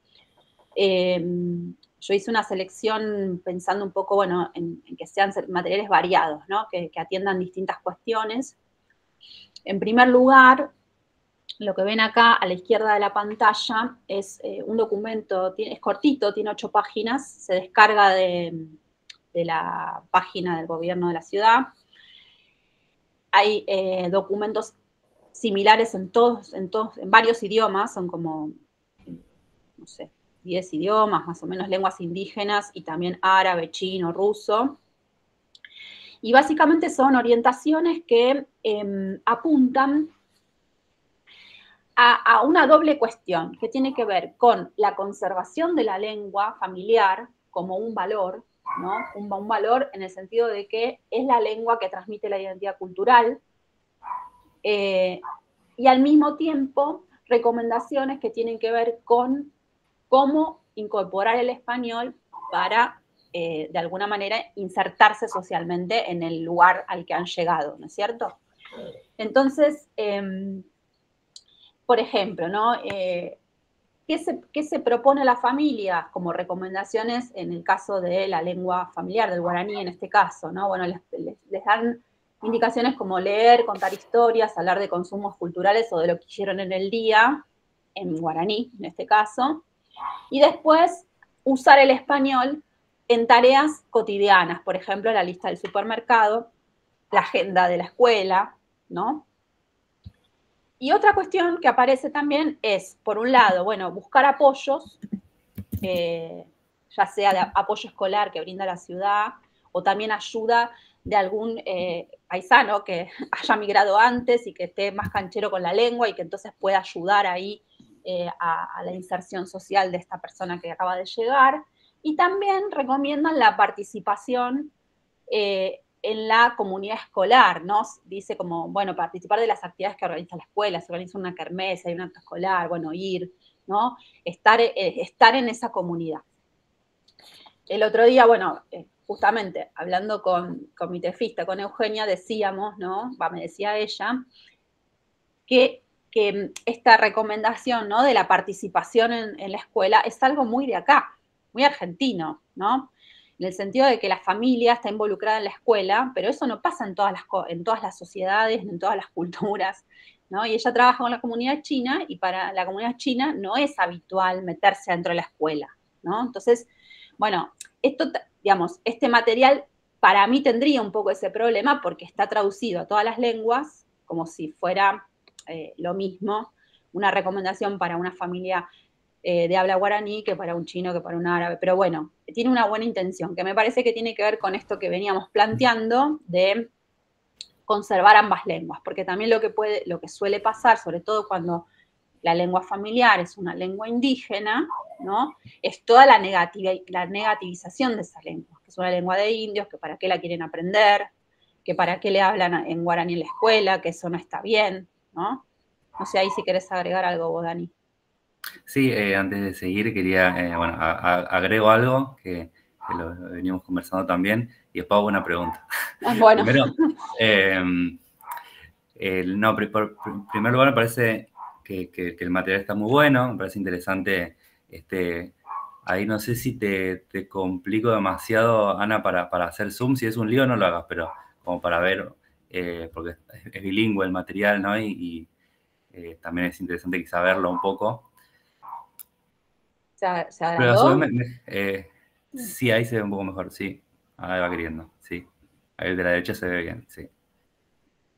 Yo hice una selección pensando un poco, bueno, en que sean materiales variados, ¿no? Que atiendan distintas cuestiones. En primer lugar, lo que ven acá a la izquierda de la pantalla es un documento, es cortito, tiene 8 páginas, se descarga de la página del gobierno de la ciudad. Hay documentos similares en varios idiomas, son como, no sé, 10 idiomas, más o menos lenguas indígenas y también árabe, chino, ruso. Y básicamente son orientaciones que apuntan a una doble cuestión que tiene que ver con la conservación de la lengua familiar como un valor, ¿no? Un valor en el sentido de que es la lengua que transmite la identidad cultural, y al mismo tiempo recomendaciones que tienen que ver con cómo incorporar el español para, de alguna manera, insertarse socialmente en el lugar al que han llegado, ¿no es cierto? Entonces, por ejemplo, ¿no? ¿Qué se propone a la familia como recomendaciones en el caso de la lengua familiar, del guaraní en este caso, ¿no? Bueno, les dan indicaciones como leer, contar historias, hablar de consumos culturales o de lo que hicieron en el día, en guaraní en este caso, y después usar el español en tareas cotidianas, por ejemplo, la lista del supermercado, la agenda de la escuela, ¿no? Y otra cuestión que aparece también es, por un lado, bueno, buscar apoyos, ya sea de apoyo escolar que brinda la ciudad, o también ayuda de algún paisano que haya migrado antes y que esté más canchero con la lengua y que entonces pueda ayudar ahí a la inserción social de esta persona que acaba de llegar, y también recomiendan la participación en la comunidad escolar, ¿no? Dice como, bueno, participar de las actividades que organiza la escuela, se organiza una kermés, hay un acto escolar, bueno, ir, ¿no? Estar en esa comunidad. El otro día, bueno, justamente hablando con mi tefista, con Eugenia, decíamos, ¿no? Me decía ella, que esta recomendación, ¿no? De la participación en la escuela es algo muy de acá, muy argentino, ¿no? En el sentido de que la familia está involucrada en la escuela, pero eso no pasa en todas las sociedades, en todas las culturas, ¿no? Y ella trabaja con la comunidad china, y para la comunidad china no es habitual meterse dentro de la escuela, ¿no? Entonces, bueno, esto, digamos, este material para mí tendría un poco ese problema porque está traducido a todas las lenguas como si fuera lo mismo, una recomendación para una familia de habla guaraní que para un chino, que para un árabe. Pero bueno, tiene una buena intención, que me parece que tiene que ver con esto que veníamos planteando de conservar ambas lenguas, porque también lo que suele pasar, sobre todo cuando la lengua familiar es una lengua indígena, ¿no? Es toda la negativización de esa lengua, que es una lengua de indios, que para qué la quieren aprender, que para qué le hablan en guaraní en la escuela, que eso no está bien, ¿no? No sé ahí si querés agregar algo vos, Dani. Sí, antes de seguir quería, bueno, agrego algo que lo veníamos conversando también y después hago una pregunta. Bueno. Primero, no, en primer lugar me parece que el material está muy bueno, me parece interesante. Ahí no sé si te complico demasiado, Ana, para hacer Zoom. Si es un lío, no lo hagas, pero como para ver, porque es bilingüe el material, ¿no? Y también es interesante quizá verlo un poco. ¿Se Pero a agrandó? su vez, sí, ahí se ve un poco mejor, sí. Ahí va queriendo, sí. Ahí el de la derecha se ve bien, sí.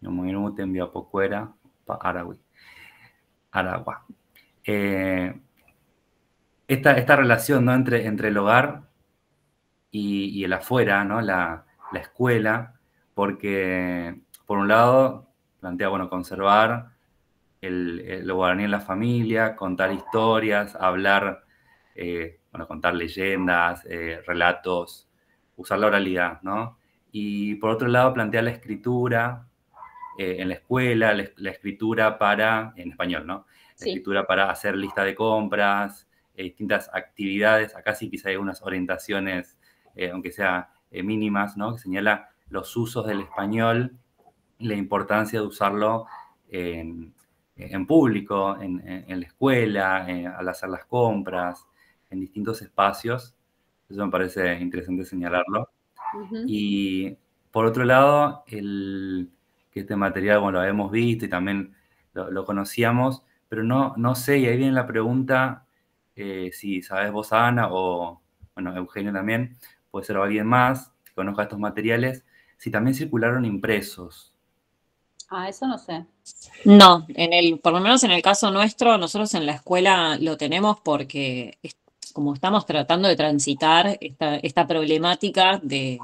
Yomuiru te envió pocuera pa Aragui. Aragua. Esta relación, ¿no? entre el hogar y el afuera, ¿no? La escuela, porque por un lado plantea, bueno, conservar el guaraní en la familia, contar historias, hablar, bueno, contar leyendas, relatos, usar la oralidad, ¿no? Y por otro lado plantea la escritura en la escuela, la escritura en español, ¿no? La Sí. escritura para hacer lista de compras, distintas actividades. Acá sí quizá hay unas orientaciones, aunque sea mínimas, ¿no? Que señala los usos del español y la importancia de usarlo en público, en la escuela, al hacer las compras, en distintos espacios. Eso me parece interesante señalarlo. Uh-huh. Y por otro lado, que este material, bueno, lo habíamos visto y también lo conocíamos, pero no sé, y ahí viene la pregunta, si sabes vos, Ana, o, bueno, Eugenio también, puede ser alguien más que conozca estos materiales, si también circularon impresos. Eso no sé. No, por lo menos en el caso nuestro, nosotros en la escuela lo tenemos porque como estamos tratando de transitar esta problemática de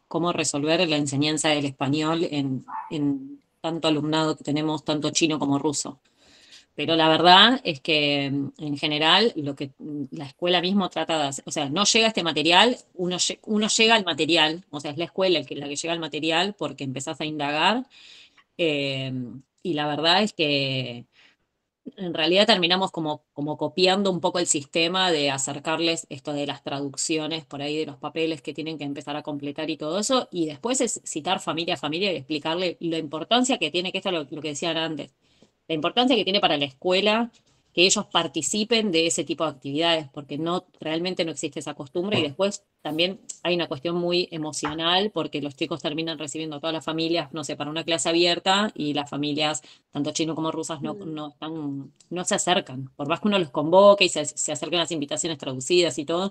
cómo resolver la enseñanza del español en tanto alumnado que tenemos, tanto chino como ruso. Pero la verdad es que en general lo que la escuela mismo trata de hacer, o sea, no llega este material, uno llega al material, o sea, es la escuela la que llega al material porque empezás a indagar. Y la verdad es que en realidad terminamos como copiando un poco el sistema de acercarles esto de las traducciones por ahí de los papeles que tienen que empezar a completar y todo eso, y después es citar familia a familia y explicarle la importancia que tiene, que esto es lo que decían antes, la importancia que tiene para la escuela que ellos participen de ese tipo de actividades, porque realmente no existe esa costumbre, y después también hay una cuestión muy emocional, porque los chicos terminan recibiendo a todas las familias, no sé, para una clase abierta, y las familias, tanto chinos como rusas, no se acercan, por más que uno los convoque y se acerquen las invitaciones traducidas y todo,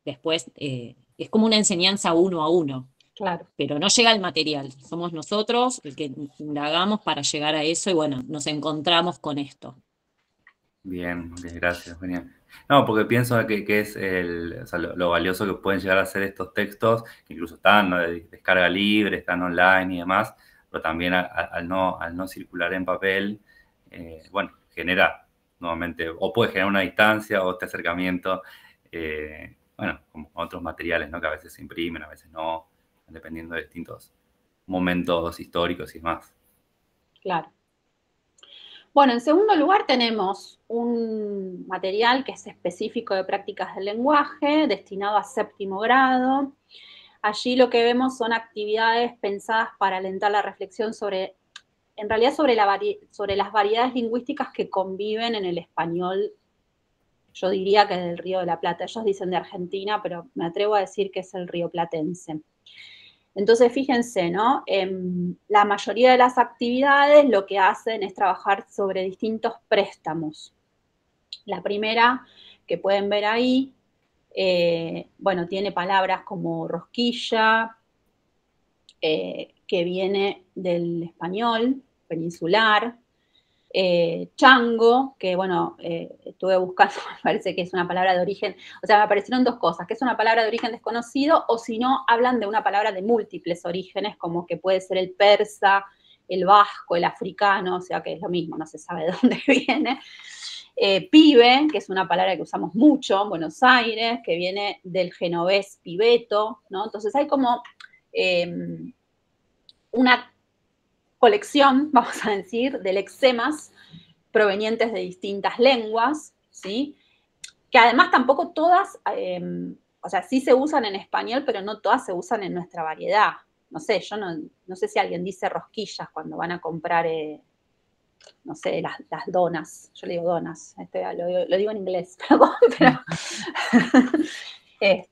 después es como una enseñanza uno a uno. Claro. Pero no llega el material, somos nosotros el que indagamos para llegar a eso, y bueno, nos encontramos con esto. Bien, gracias, genial. No, porque pienso que es o sea, lo valioso que pueden llegar a ser estos textos, que incluso están, ¿no? de descarga libre, están online y demás, pero también al no circular en papel, bueno, genera nuevamente, o puede generar una distancia o este acercamiento, bueno, como otros materiales, ¿no? Que a veces se imprimen, a veces no, dependiendo de distintos momentos históricos y demás. Claro. Bueno, en segundo lugar tenemos un material que es específico de prácticas del lenguaje, destinado a 7º grado. Allí lo que vemos son actividades pensadas para alentar la reflexión sobre, en realidad sobre las variedades lingüísticas que conviven en el español, yo diría que del Río de la Plata. Ellos dicen de Argentina, pero me atrevo a decir que es el rioplatense. Entonces, fíjense, ¿no? La mayoría de las actividades lo que hacen es trabajar sobre distintos préstamos. La primera que pueden ver ahí, bueno, tiene palabras como rosquilla, que viene del español peninsular, chango, que bueno, estuve buscando, me parece que es una palabra de origen, o sea, me aparecieron 2 cosas, que es una palabra de origen desconocido, o si no, hablan de una palabra de múltiples orígenes, como que puede ser el persa, el vasco, el africano, o sea que es lo mismo, no se sabe de dónde viene. Pibe, que es una palabra que usamos mucho en Buenos Aires, que viene del genovés pibeto, ¿no? Entonces hay como una colección, vamos a decir, de lexemas provenientes de distintas lenguas, ¿sí? Que además tampoco todas, o sea, sí se usan en español, pero no todas se usan en nuestra variedad. No sé, yo no sé si alguien dice rosquillas cuando van a comprar, no sé, las donas. Yo le digo donas, lo digo en inglés, perdón,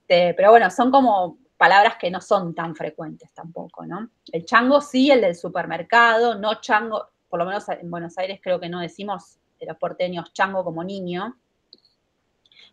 pero bueno, son como palabras que no son tan frecuentes tampoco, ¿no? El chango sí, el del supermercado, no chango, por lo menos en Buenos Aires creo que no decimos los porteños chango como niño,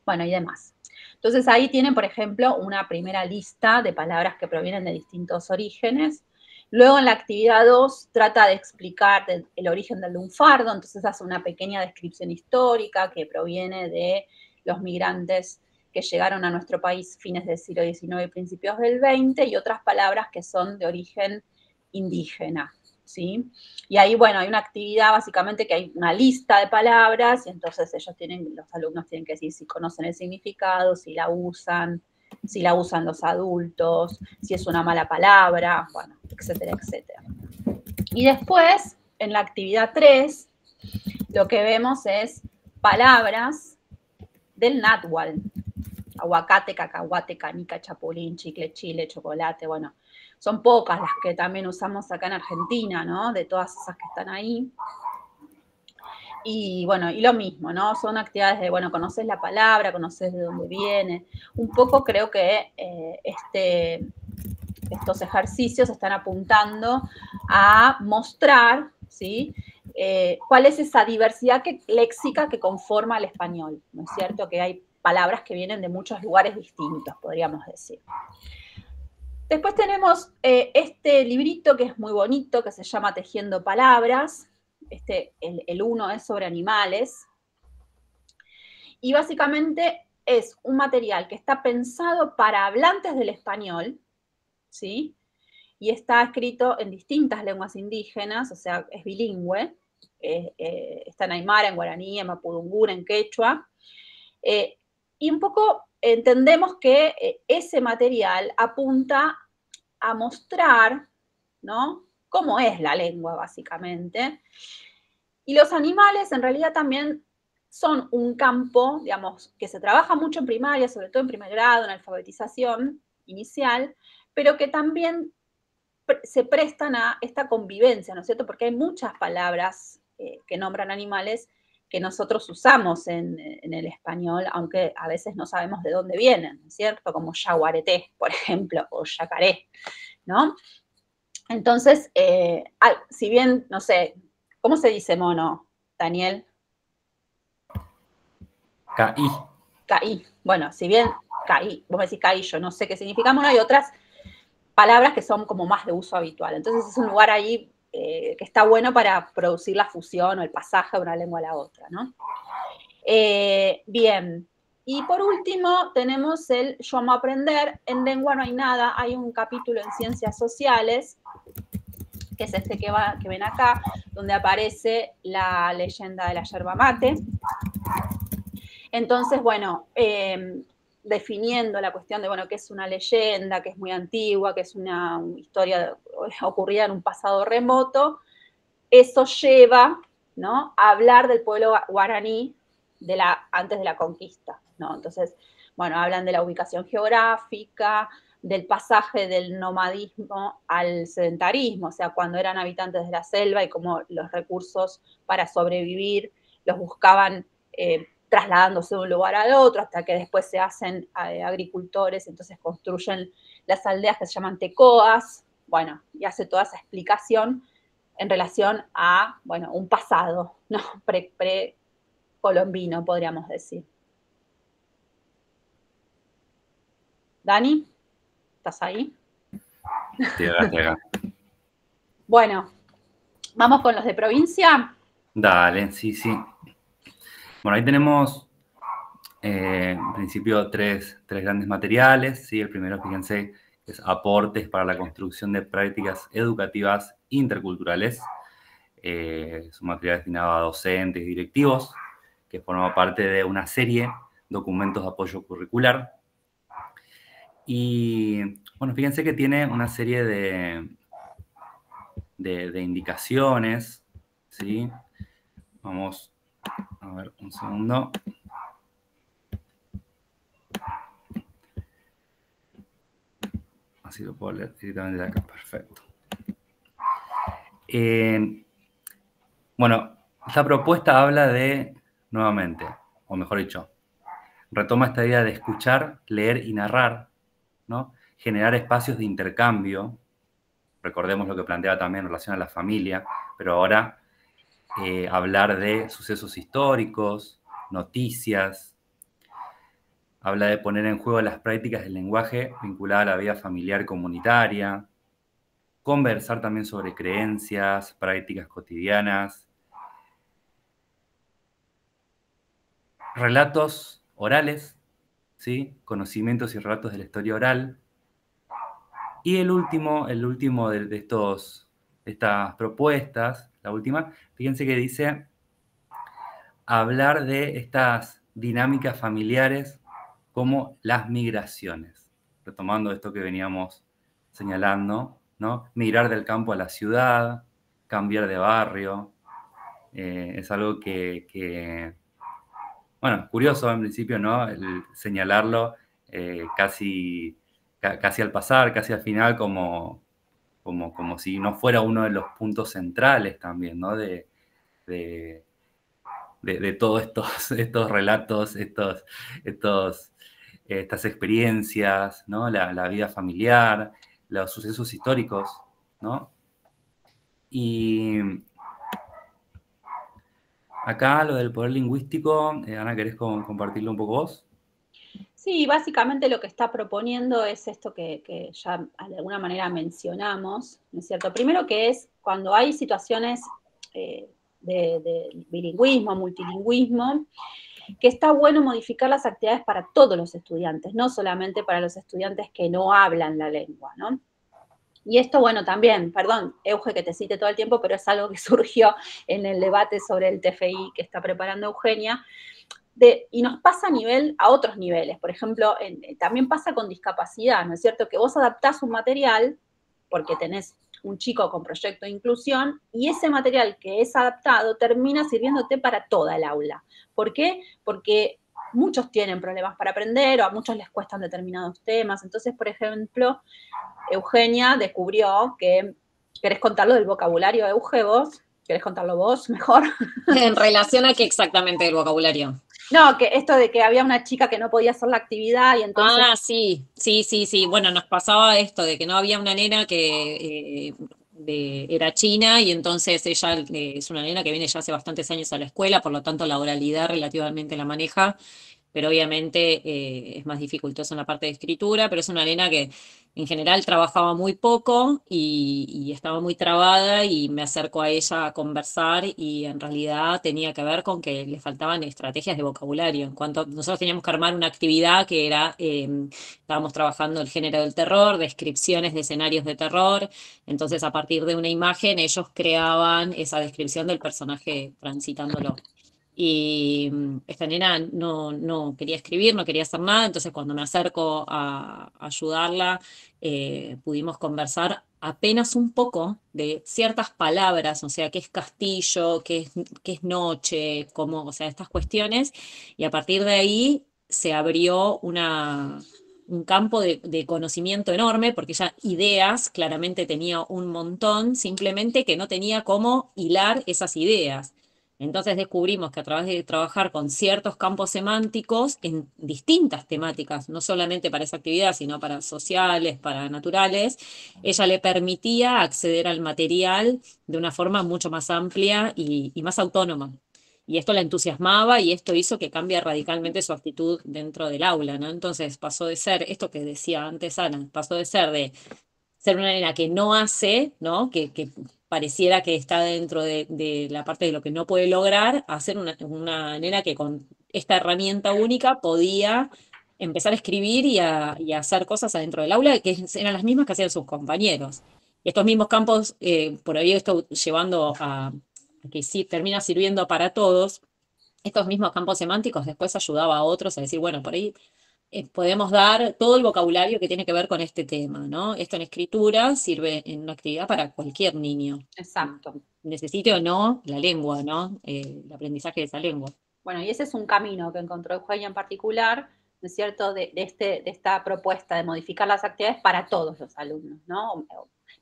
bueno, y demás. Entonces ahí tienen, por ejemplo, una primera lista de palabras que provienen de distintos orígenes. Luego en la actividad 2 trata de explicar el origen del lunfardo, entonces hace una pequeña descripción histórica que proviene de los migrantes que llegaron a nuestro país fines del siglo XIX y principios del XX, y otras palabras que son de origen indígena, ¿sí? Y ahí, bueno, hay una actividad básicamente que hay una lista de palabras, y entonces los alumnos tienen que decir si conocen el significado, si la usan los adultos, si es una mala palabra, bueno, etcétera, etcétera. Y después, en la actividad 3, lo que vemos es palabras del náhuatl. Aguacate, cacahuate, canica, chapulín, chicle, chile, chocolate, bueno, son pocas las que también usamos acá en Argentina, ¿no? De todas esas que están ahí. Y bueno, y lo mismo, ¿no? Son actividades de, bueno, conoces la palabra, conoces de dónde viene. Un poco creo que estos ejercicios están apuntando a mostrar, ¿sí? ¿Cuál es esa diversidad léxica que conforma el español? ¿No es cierto? Que hay palabras que vienen de muchos lugares distintos, podríamos decir. Después tenemos este librito que es muy bonito, que se llama Tejiendo Palabras. El 1 es sobre animales. Y básicamente es un material que está pensado para hablantes del español, ¿sí? Y está escrito en distintas lenguas indígenas, o sea, es bilingüe. Está en aymara, en guaraní, en mapudungún, en quechua. Y un poco entendemos que ese material apunta a mostrar, ¿no?, cómo es la lengua, básicamente. Y los animales, en realidad, también son un campo, digamos, que se trabaja mucho en primaria, sobre todo en primer grado, en alfabetización inicial, pero que también se prestan a esta convivencia, ¿no es cierto? Porque hay muchas palabras que nombran animales que nosotros usamos en el español, aunque a veces no sabemos de dónde vienen, ¿no es cierto? Como yaguareté, por ejemplo, o yacaré, ¿no? Entonces, si bien, no sé, ¿cómo se dice mono, Daniel? Caí. Caí. Bueno, si bien caí, vos me decís caí, yo no sé qué significa mono, hay otras palabras que son como más de uso habitual. Entonces es un lugar ahí que está bueno para producir la fusión o el pasaje de una lengua a la otra, ¿no? Bien. Y por último tenemos el Yo amo aprender. En lengua no hay nada. Hay un capítulo en ciencias sociales que es este que ven acá, donde aparece la leyenda de la yerba mate. Entonces, bueno, definiendo la cuestión de, bueno, qué es una leyenda, que es muy antigua, que es una historia ocurrida en un pasado remoto, eso lleva, ¿no?, a hablar del pueblo guaraní antes de la conquista, ¿no? Entonces, bueno, hablan de la ubicación geográfica, del pasaje del nomadismo al sedentarismo, o sea, cuando eran habitantes de la selva y cómo los recursos para sobrevivir los buscaban trasladándose de un lugar al otro, hasta que después se hacen agricultores, entonces construyen las aldeas que se llaman tecoas, bueno, y hace toda esa explicación en relación a, bueno, un pasado, ¿no?, pre-colombino, podríamos decir. ¿Dani? ¿Estás ahí? Estoy acá. Bueno, ¿vamos con los de provincia? Dale, sí. Bueno, ahí tenemos, en principio, tres grandes materiales, ¿sí? El primero, fíjense, es aportes para la construcción de prácticas educativas interculturales. Es un material destinado a docentes y directivos, que forma parte de una serie, documentos de apoyo curricular. Y, bueno, fíjense que tiene una serie de indicaciones, ¿sí? Vamos a ver un segundo. Así lo puedo leer directamente de acá, perfecto. Bueno, esta propuesta habla de, nuevamente, o mejor dicho, retoma esta idea de escuchar, leer y narrar, ¿no? Generar espacios de intercambio. Recordemos lo que planteaba también en relación a la familia, pero ahora hablar de sucesos históricos, noticias. Habla de poner en juego las prácticas del lenguaje vinculada a la vida familiar comunitaria. Conversar también sobre creencias, prácticas cotidianas. Relatos orales, ¿sí? Conocimientos y relatos de la historia oral. Y el último de estas propuestas, la última, fíjense que dice hablar de estas dinámicas familiares como las migraciones. Retomando esto que veníamos señalando, ¿no? Migrar del campo a la ciudad, cambiar de barrio. Es algo que, bueno, curioso en principio, ¿no? El señalarlo casi al pasar, casi al final, como si no fuera uno de los puntos centrales también, ¿no? De todos estos relatos, estas experiencias, ¿no? La vida familiar, los sucesos históricos, ¿no? Y acá lo del poder lingüístico, Ana, ¿querés compartirlo un poco vos? Sí, básicamente lo que está proponiendo es esto que ya de alguna manera mencionamos, ¿no es cierto? Primero, que es cuando hay situaciones de bilingüismo, multilingüismo, que está bueno modificar las actividades para todos los estudiantes, no solamente para los estudiantes que no hablan la lengua, ¿no? Y esto, bueno, también, perdón, Euge, que te cite todo el tiempo, pero es algo que surgió en el debate sobre el TFI que está preparando Eugenia, y nos pasa a otros niveles. Por ejemplo, también pasa con discapacidad, ¿no es cierto? Que vos adaptás un material porque tenés un chico con proyecto de inclusión y ese material que es adaptado termina sirviéndote para toda el aula. ¿Por qué? Porque muchos tienen problemas para aprender o a muchos les cuestan determinados temas. Entonces, por ejemplo, Eugenia descubrió que, ¿querés contarlo del vocabulario, Euge, vos? ¿Querés contarlo vos mejor? ¿En relación a qué exactamente el vocabulario? No, que esto de que había una chica que no podía hacer la actividad y entonces... Ah, sí. Bueno, nos pasaba esto de que no había una nena que era china y entonces ella es una nena que viene ya hace bastantes años a la escuela, por lo tanto la oralidad relativamente la maneja. pero obviamente es más dificultoso en la parte de escritura, pero es una nena que en general trabajaba muy poco y estaba muy trabada y me acerco a ella a conversar y en realidad tenía que ver con que le faltaban estrategias de vocabulario. En cuanto nosotros teníamos que armar una actividad que era, estábamos trabajando el género del terror, descripciones de escenarios de terror, entonces a partir de una imagen ellos creaban esa descripción del personaje transitándolo. Y esta nena no quería escribir, no quería hacer nada, entonces cuando me acerco a ayudarla, pudimos conversar apenas un poco de ciertas palabras, o sea, qué es castillo, qué es noche, cómo, o sea, estas cuestiones, y a partir de ahí se abrió un campo de conocimiento enorme, porque ya ideas claramente tenía un montón, simplemente que no tenía cómo hilar esas ideas. Entonces descubrimos que a través de trabajar con ciertos campos semánticos en distintas temáticas, no solamente para esa actividad, sino para sociales, para naturales, ella le permitía acceder al material de una forma mucho más amplia y más autónoma. Y esto la entusiasmaba y esto hizo que cambie radicalmente su actitud dentro del aula, ¿no? Entonces pasó de ser, esto que decía antes Ana, pasó de ser una nena que no hace, ¿no? Que pareciera que está dentro de la parte de lo que no puede lograr, a ser una nena que con esta herramienta única podía empezar a escribir y a hacer cosas adentro del aula que eran las mismas que hacían sus compañeros. Y estos mismos campos, por ahí esto llevando a que sí termina sirviendo para todos, estos mismos campos semánticos después ayudaba a otros a decir, bueno, por ahí podemos dar todo el vocabulario que tiene que ver con este tema, ¿no? Esto en escritura sirve en una actividad para cualquier niño. Exacto. Necesite o no la lengua, ¿no? El aprendizaje de esa lengua. Bueno, y ese es un camino que encontró Eugenia en particular, ¿no es cierto?, de esta propuesta de modificar las actividades para todos los alumnos, ¿no?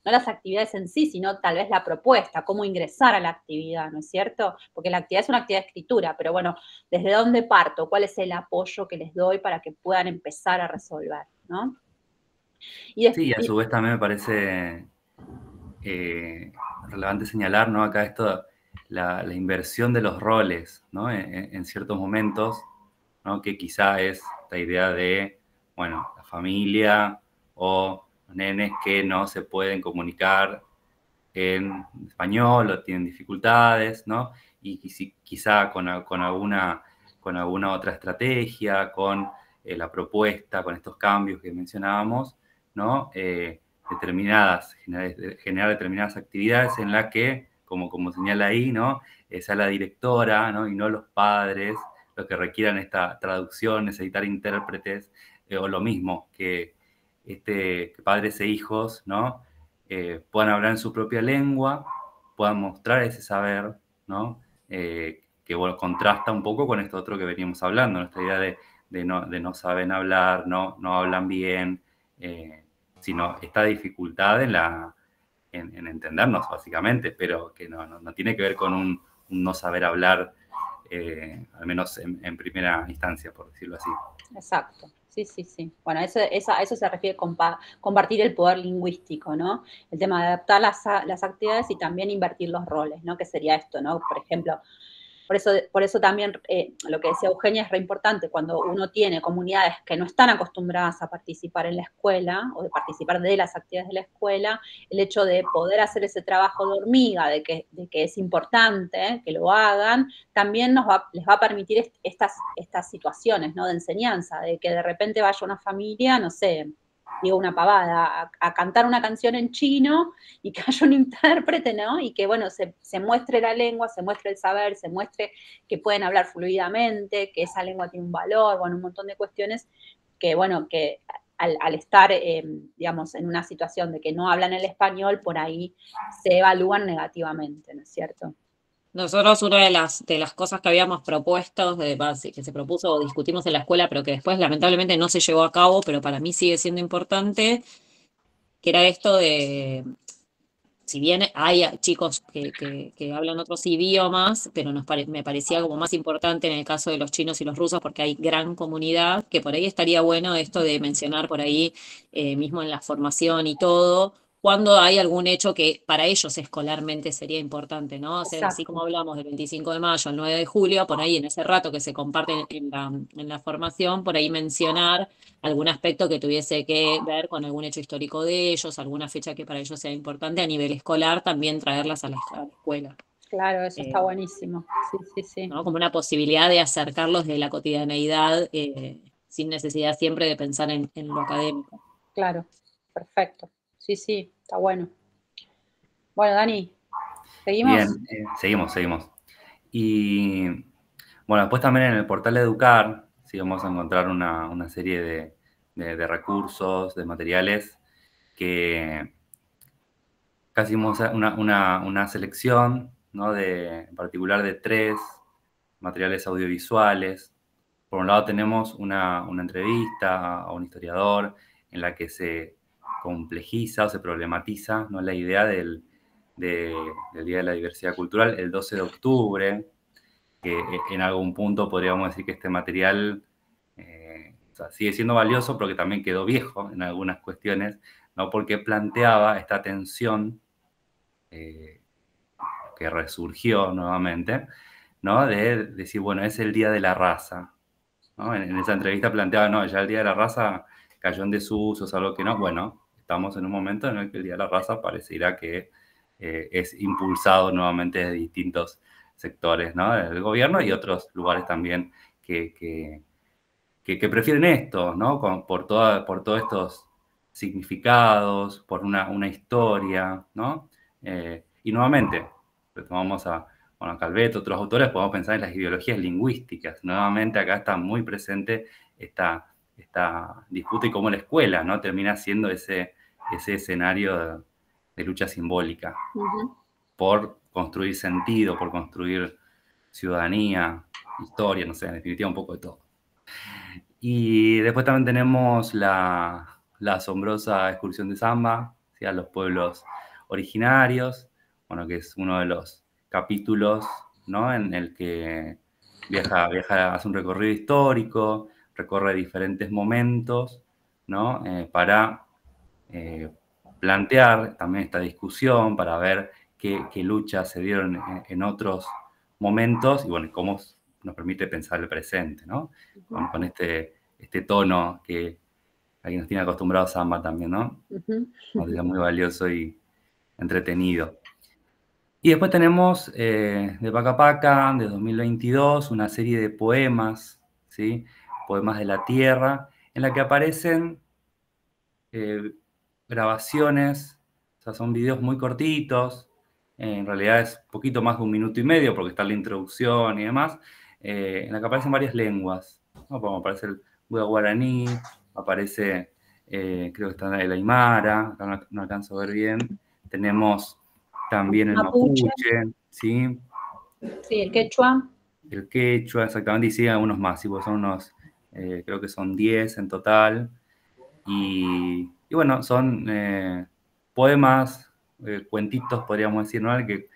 No las actividades en sí, sino tal vez la propuesta, cómo ingresar a la actividad, ¿no es cierto? Porque la actividad es una actividad de escritura, pero bueno, ¿desde dónde parto? ¿Cuál es el apoyo que les doy para que puedan empezar a resolver, ¿no? Sí, a su vez también me parece relevante señalar, ¿no? Acá esto, la inversión de los roles, ¿no? En ciertos momentos, ¿no? Que quizá es la idea de, bueno, la familia o los nenes que no se pueden comunicar en español o tienen dificultades, ¿no? Y quizá con alguna otra estrategia, con la propuesta, con estos cambios que mencionábamos, ¿no? Generar determinadas actividades en las que, como señala ahí, ¿no? Sea la directora, ¿no? Y no los padres los que requieran esta traducción, necesitar intérpretes, o lo mismo, que padres e hijos, ¿no? Puedan hablar en su propia lengua, puedan mostrar ese saber, ¿no? Que bueno, contrasta un poco con esto otro que veníamos hablando, nuestra idea de no saben hablar, no hablan bien, sino esta dificultad en entendernos, básicamente, pero que no tiene que ver con un no saber hablar, al menos en primera instancia, por decirlo así. Exacto. Sí. Bueno, a eso se refiere compartir el poder lingüístico, ¿no? El tema de adaptar las actividades y también invertir los roles, ¿no? Que sería esto, ¿no? Por ejemplo, por eso también lo que decía Eugenia es re importante, cuando uno tiene comunidades que no están acostumbradas a participar en la escuela o de participar de las actividades de la escuela, el hecho de poder hacer ese trabajo de hormiga, de que es importante que lo hagan, también les va a permitir estas situaciones, ¿no? De enseñanza, de que de repente vaya una familia, no sé, digo una pavada, a cantar una canción en chino y que haya un intérprete, ¿no? Y que, bueno, se muestre la lengua, se muestre el saber, se muestre que pueden hablar fluidamente, que esa lengua tiene un valor, bueno, un montón de cuestiones que, bueno, que al estar, digamos, en una situación de que no hablan el español, por ahí se evalúan negativamente, ¿no es cierto? Nosotros una de las cosas que habíamos propuesto, que se propuso o discutimos en la escuela, pero que después lamentablemente no se llevó a cabo, pero para mí sigue siendo importante, que era esto de, si bien hay chicos que hablan otros idiomas, pero me parecía como más importante en el caso de los chinos y los rusos, porque hay gran comunidad, que por ahí estaría bueno esto de mencionar por ahí, mismo en la formación y todo, cuando hay algún hecho que para ellos escolarmente sería importante, ¿no? O sea, así Exacto. como hablamos del 25 de mayo al 9 de julio, por ahí en ese rato que se comparte en la formación, por ahí mencionar algún aspecto que tuviese que ver con algún hecho histórico de ellos, alguna fecha que para ellos sea importante a nivel escolar, también traerlas a la escuela. Claro, eso está buenísimo. Sí, sí, sí. ¿No? Como una posibilidad de acercarlos de la cotidianeidad sin necesidad siempre de pensar en lo académico. Claro, perfecto. Sí, sí, está bueno. Bueno, Dani, ¿seguimos? Bien, seguimos. Y bueno, después también en el portal Educar, sí vamos a encontrar una serie de recursos, de materiales que casi hicimos una selección, ¿no? En particular de 3 materiales audiovisuales. Por un lado tenemos una entrevista a un historiador en la que se complejiza o se problematiza, ¿no? La idea del Día de la Diversidad Cultural, el 12 de octubre, que en algún punto podríamos decir que este material o sea, sigue siendo valioso, pero que también quedó viejo en algunas cuestiones, ¿no? Porque planteaba esta tensión que resurgió nuevamente, ¿no? De decir, bueno, es el Día de la Raza, ¿no? En esa entrevista planteaba, no, ya el Día de la Raza cayó en desuso, es algo que no. Bueno, estamos en un momento en el que el Día de la Raza pareciera que es impulsado nuevamente de distintos sectores, ¿no? Del gobierno y otros lugares también que prefieren esto, ¿no? Por todos estos significados, por una historia, ¿no? Y nuevamente, retomamos a Calvet, otros autores, podemos pensar en las ideologías lingüísticas. Nuevamente acá está muy presente esta disputa y cómo la escuela, ¿no? Termina siendo ese escenario de lucha simbólica por construir sentido, por construir ciudadanía, historia, no sé, en definitiva un poco de todo. Y después también tenemos la asombrosa excursión de Samba, ¿sí? A los pueblos originarios, bueno, que es uno de los capítulos, ¿no? En el que viaja, hace un recorrido histórico, recorre diferentes momentos, ¿no? Para plantear también esta discusión, para ver qué luchas se dieron en otros momentos y, bueno, cómo nos permite pensar el presente, ¿no? Con este tono que nos tiene acostumbrados a Samba también, ¿no? Material muy valioso y entretenido. Y después tenemos de Paca Paca, de 2022, una serie de poemas, ¿sí? Poemas de la tierra, en la que aparecen grabaciones, o sea, son videos muy cortitos, en realidad es poquito más de 1 minuto y medio porque está la introducción y demás, en la que aparecen varias lenguas, ¿no? Como aparece el Buda guaraní, aparece, creo que está el aymara, acá no alcanzo a ver bien, tenemos también el mapuche, ¿sí? Sí, el quechua. El quechua, exactamente, y siguen algunos más, ¿sí? Porque son unos, creo que son 10 en total, y bueno, son poemas, cuentitos, podríamos decir, ¿no? Que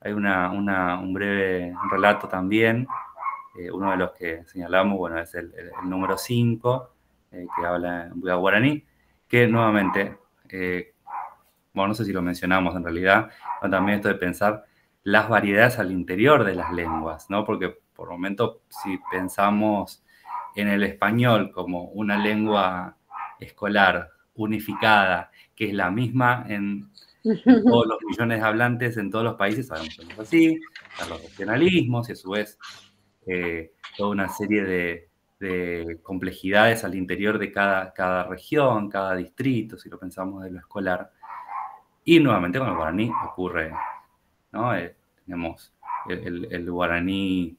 hay un breve relato también, uno de los que señalamos, bueno, es el número 5, que habla en Buda guaraní, que nuevamente, bueno, no sé si lo mencionamos en realidad, pero también esto de pensar las variedades al interior de las lenguas, ¿no? Porque por momento, si pensamos en el español como una lengua escolar unificada, que es la misma en todos los millones de hablantes en todos los países, sabemos que no es así, están los regionalismos y a su vez toda una serie de complejidades al interior de cada región, cada distrito, si lo pensamos de lo escolar. Y nuevamente con el guaraní ocurre, ¿no? Tenemos el guaraní,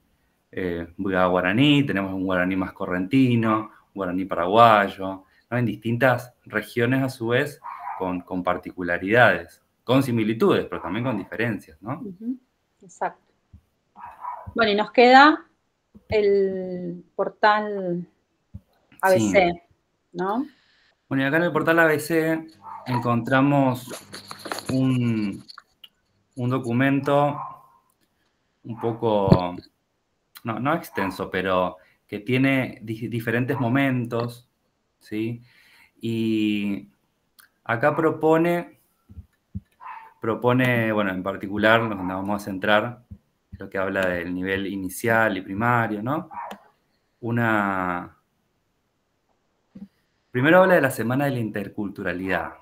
Buda guaraní, tenemos un guaraní más correntino, un guaraní paraguayo, ¿no? En distintas regiones a su vez con particularidades, con similitudes, pero también con diferencias, ¿no? Exacto. Bueno, y nos queda el portal ABC, sí, ¿no? Bueno, y acá en el portal ABC encontramos un documento un poco, no extenso, pero que tiene diferentes momentos, ¿sí? Y acá propone propone, bueno, en particular nos vamos a centrar en lo que habla del nivel inicial y primario, ¿no? Primero habla de la Semana de la Interculturalidad,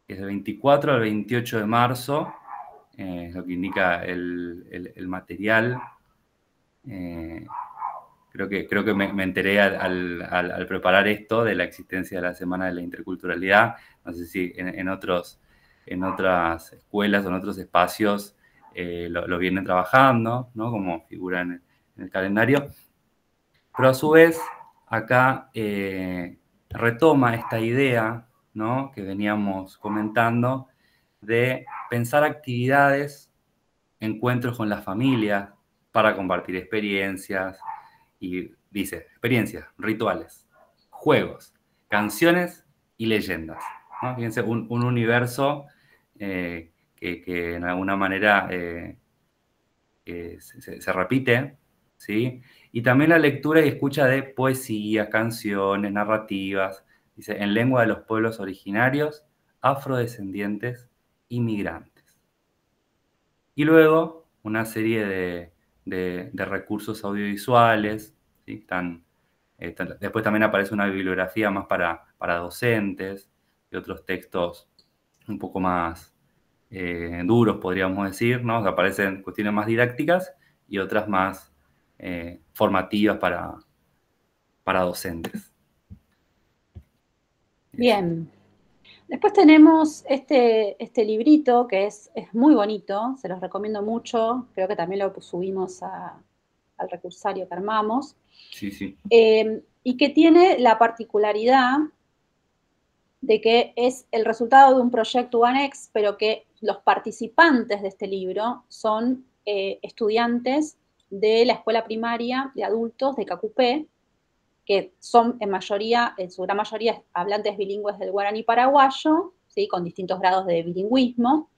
que es del 24 al 28 de marzo, lo que indica el material. Creo que me enteré al preparar esto de la existencia de la Semana de la Interculturalidad. No sé si en otras escuelas o en otros espacios lo vienen trabajando, ¿no? Como figura en el calendario. Pero a su vez, acá retoma esta idea, ¿no? Que veníamos comentando de pensar actividades, encuentros con la familia para compartir experiencias, y dice, experiencias, rituales, juegos, canciones y leyendas, ¿no? Fíjense, un universo que en alguna manera se repite, ¿sí? Y también la lectura y escucha de poesías, canciones, narrativas, dice, en lengua de los pueblos originarios, afrodescendientes y migrantes. Y luego una serie de recursos audiovisuales, ¿sí? Después también aparece una bibliografía más para docentes y otros textos un poco más duros, podríamos decir, ¿no? O sea, aparecen cuestiones más didácticas y otras más formativas para docentes. Bien. Después tenemos este librito que es muy bonito, se los recomiendo mucho, creo que también lo subimos al recursario que armamos. Sí, sí. Y que tiene la particularidad de que es el resultado de un proyecto UANEX, pero que los participantes de este libro son estudiantes de la escuela primaria de adultos de Cacupé, que son en su gran mayoría, hablantes bilingües del guaraní paraguayo, ¿sí? Con distintos grados de bilingüismo,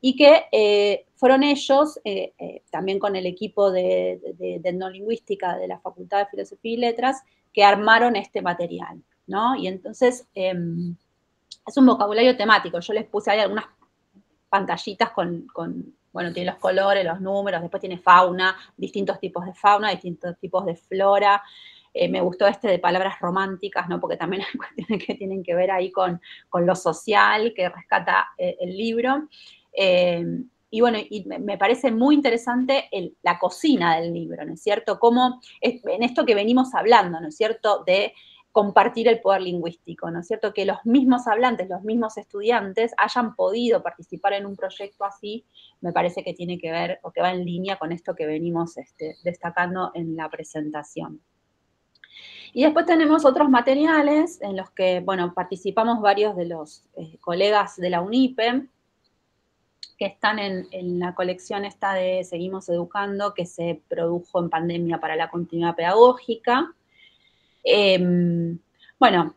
y que fueron ellos, también con el equipo de etnolingüística de la Facultad de Filosofía y Letras, que armaron este material, ¿no? Y entonces es un vocabulario temático. Yo les puse ahí algunas pantallitas bueno, tiene los colores, los números, después tiene fauna, distintos tipos de fauna, distintos tipos de flora. Me gustó de palabras románticas, ¿no? Porque también hay cuestiones que tienen que ver ahí con lo social que rescata el libro. Y bueno, y me parece muy interesante la cocina del libro, ¿no es cierto? Cómo, en esto que venimos hablando, ¿no es cierto? De compartir el poder lingüístico, ¿no es cierto? Que los mismos hablantes, los mismos estudiantes hayan podido participar en un proyecto así, me parece que tiene que ver o que va en línea con esto que venimos destacando en la presentación. Y después tenemos otros materiales en los que, bueno, participamos varios de los colegas de la UNIPE, que están en la colección esta de Seguimos Educando, que se produjo en pandemia para la continuidad pedagógica. Bueno,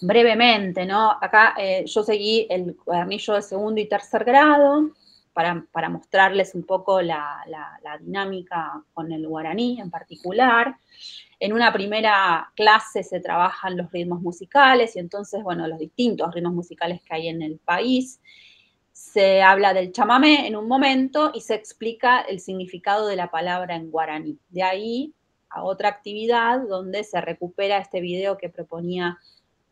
brevemente, ¿no? Acá yo seguí el cuadernillo de segundo y tercer grado para mostrarles un poco la dinámica con el guaraní en particular. En una primera clase se trabajan los ritmos musicales y entonces, bueno, los distintos ritmos musicales que hay en el país. Se habla del chamamé en un momento y se explica el significado de la palabra en guaraní. De ahí a otra actividad donde se recupera este video que proponía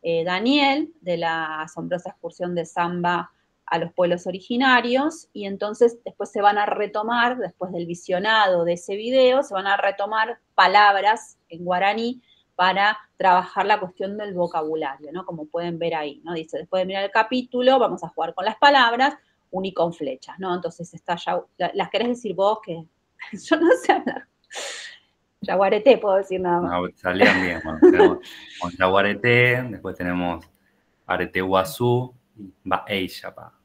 Daniel de la asombrosa excursión de samba a los pueblos originarios, y entonces después se van a retomar, después del visionado de ese video, se van a retomar palabras en guaraní para trabajar la cuestión del vocabulario, ¿no? Como pueden ver ahí, ¿no? Dice, después de mirar el capítulo, vamos a jugar con las palabras, uní con flechas, ¿no? Entonces está ya, las querés decir vos que yo no sé hablar. Yaguareté, puedo decir nada más. No, salían bien. Bueno, tenemos Yaguareté, después tenemos Arete Guazú y Baeyapa.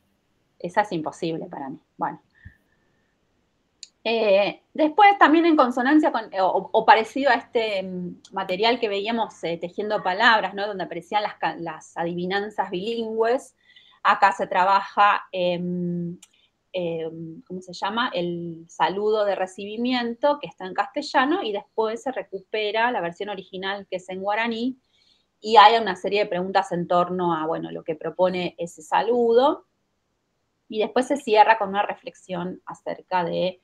Esa es imposible para mí. Bueno. Después también en consonancia con, o parecido a este material que veíamos tejiendo palabras, ¿no? Donde aparecían las adivinanzas bilingües, acá se trabaja, ¿cómo se llama? El saludo de recibimiento, que está en castellano, y después se recupera la versión original, que es en guaraní, y hay una serie de preguntas en torno a, bueno, lo que propone ese saludo. Y después se cierra con una reflexión acerca de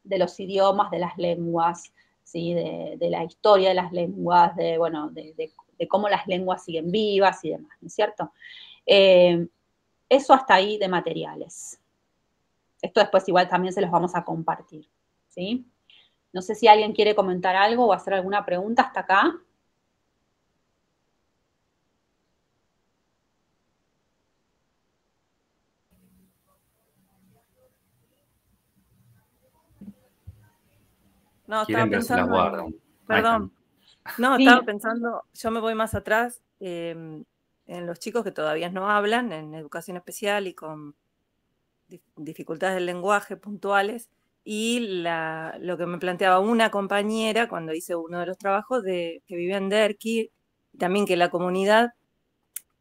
los idiomas, de las lenguas, ¿sí? De la historia de las lenguas, de cómo las lenguas siguen vivas y demás, ¿no es cierto? Eso hasta ahí de materiales. Esto después igual también se los vamos a compartir, ¿sí? No sé si alguien quiere comentar algo o hacer alguna pregunta hasta acá. No, Quieren estaba ver si las pensando guardan. perdón. No, Sí. estaba pensando, yo me voy más atrás, en los chicos que todavía no hablan, en educación especial y con dificultades del lenguaje puntuales, y lo que me planteaba una compañera cuando hice uno de los trabajos que vivía en Derqui, también que la comunidad,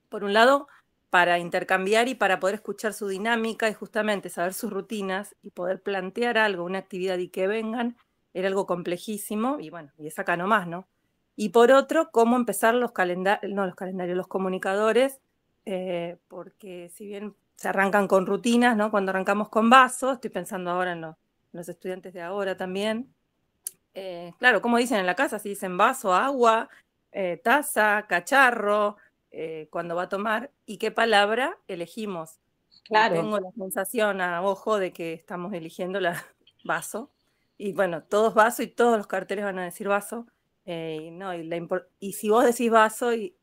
por un lado, para intercambiar y para poder escuchar su dinámica y justamente saber sus rutinas y poder plantear algo, una actividad y que vengan, era algo complejísimo, y bueno, y es acá nomás, ¿no? Y por otro, cómo empezar los calendarios, los comunicadores, porque si bien se arrancan con rutinas, ¿no? Cuando arrancamos con vasos, estoy pensando ahora en los estudiantes de ahora también. Claro, como dicen en la casa, si dicen vaso, agua, taza, cacharro, cuando va a tomar, y qué palabra elegimos. Claro. Y tengo la sensación a ojo de que estamos eligiendo la vaso. Y bueno, todos vaso y todos los carteles van a decir vaso. Y si vos decís vaso y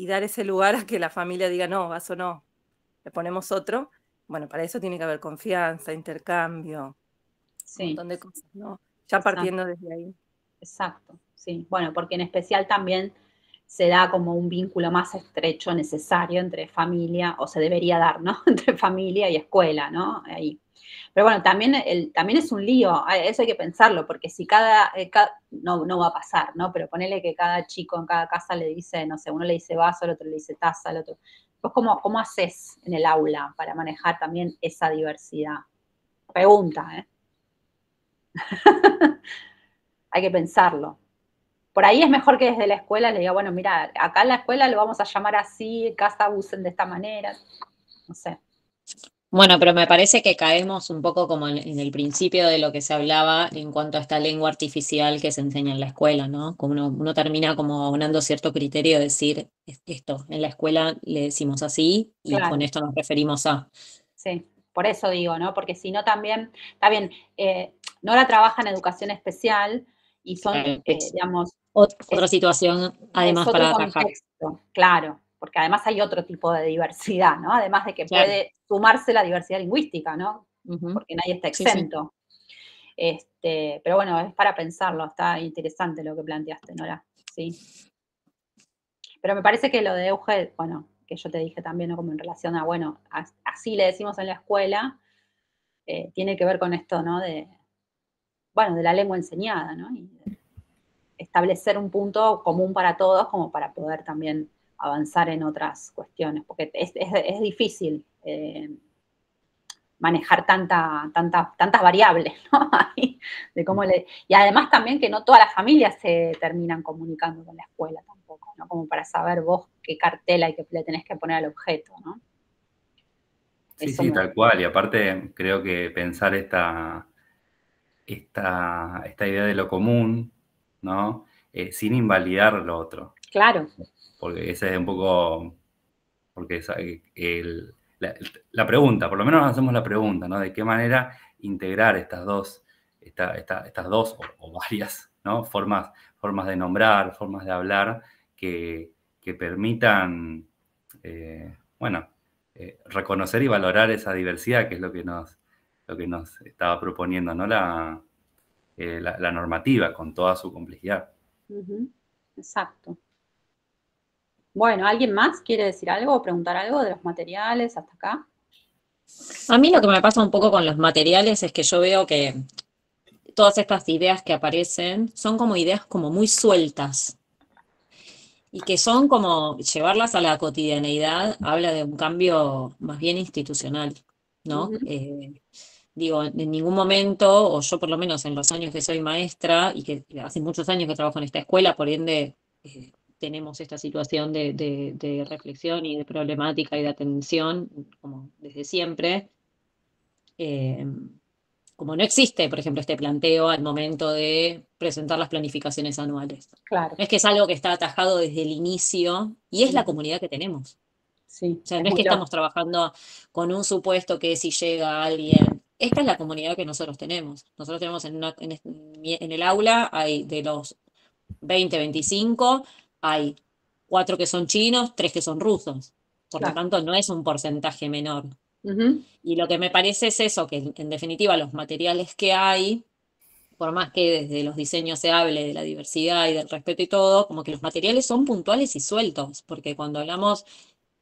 dar ese lugar a que la familia diga no, vaso no, le ponemos otro, bueno, para eso tiene que haber confianza, intercambio, Sí. un montón de cosas, ¿no? Ya partiendo desde ahí. Exacto, sí. Bueno, porque en especial también se da como un vínculo más estrecho necesario entre familia, o se debería dar, ¿no? Entre familia y escuela, ¿no? Ahí. Pero bueno, también es un lío, eso hay que pensarlo, porque si no va a pasar, ¿no? Pero ponele que cada chico en cada casa le dice, no sé, uno le dice vaso, el otro le dice taza, el otro. Pues, ¿cómo haces en el aula para manejar también esa diversidad? Pregunta, ¿eh? Hay que pensarlo. Por ahí es mejor que desde la escuela le diga, bueno, mira, acá en la escuela lo vamos a llamar así, en casa usen de esta manera, no sé. Bueno, pero me parece que caemos un poco como en el principio de lo que se hablaba en cuanto a esta lengua artificial que se enseña en la escuela, ¿no? Como uno termina como abonando cierto criterio de decir esto, en la escuela le decimos así y Claro. con esto nos referimos a. Sí, por eso digo, ¿no? Porque si no también, está bien, Nora trabaja en educación especial y son, digamos... Otra situación, además, es otro para atajar. contexto, claro, porque además hay otro tipo de diversidad, ¿no? Además de que Claro. puede sumarse la diversidad lingüística, ¿no? Porque nadie está exento. Sí. Pero bueno, es para pensarlo, está interesante lo que planteaste, Nora, sí. Pero me parece que lo de Euge, bueno, que yo te dije también, ¿no? Como en relación a, bueno, así le decimos en la escuela, tiene que ver con esto, ¿no? De la lengua enseñada, ¿no? Y establecer un punto común para todos como para poder también avanzar en otras cuestiones, porque es difícil manejar tantas variables, ¿no? Y además también que no todas las familias se terminan comunicando con la escuela tampoco, ¿no? Como para saber vos qué cartela y qué le tenés que poner al objeto, ¿no? Sí, tal cual. Y aparte creo que pensar esta idea de lo común, ¿no? Sin invalidar lo otro. Claro. Porque ese es un poco, porque la pregunta, por lo menos nos hacemos la pregunta, ¿no? De qué manera integrar estas dos o varias, ¿no? Formas de nombrar, formas de hablar que permitan, reconocer y valorar esa diversidad, que es lo que nos estaba proponiendo, ¿no? La normativa con toda su complejidad. Exacto. Bueno, ¿alguien más quiere decir algo o preguntar algo de los materiales hasta acá? A mí lo que me pasa un poco con los materiales es que yo veo que todas estas ideas que aparecen son como ideas como muy sueltas y que son como llevarlas a la cotidianeidad habla de un cambio más bien institucional, ¿no? Digo, en ningún momento, o yo por lo menos en los años que soy maestra y que hace muchos años que trabajo en esta escuela, por ende tenemos esta situación de reflexión y de problemática y de atención, como desde siempre. Como no existe, por ejemplo, este planteo al momento de presentar las planificaciones anuales. Claro. No es que es algo que está atajado desde el inicio y es la comunidad que tenemos. Sí, O sea, no es que estamos trabajando con un supuesto que si llega alguien, esta es la comunidad que nosotros tenemos. Nosotros tenemos en el aula, hay de los 20, 25, hay 4 que son chinos, 3 que son rusos. Por lo tanto, no es un porcentaje menor. Y lo que me parece es eso, que en definitiva los materiales que hay, por más que desde los diseños se hable de la diversidad y del respeto y todo, como que los materiales son puntuales y sueltos, porque cuando hablamos,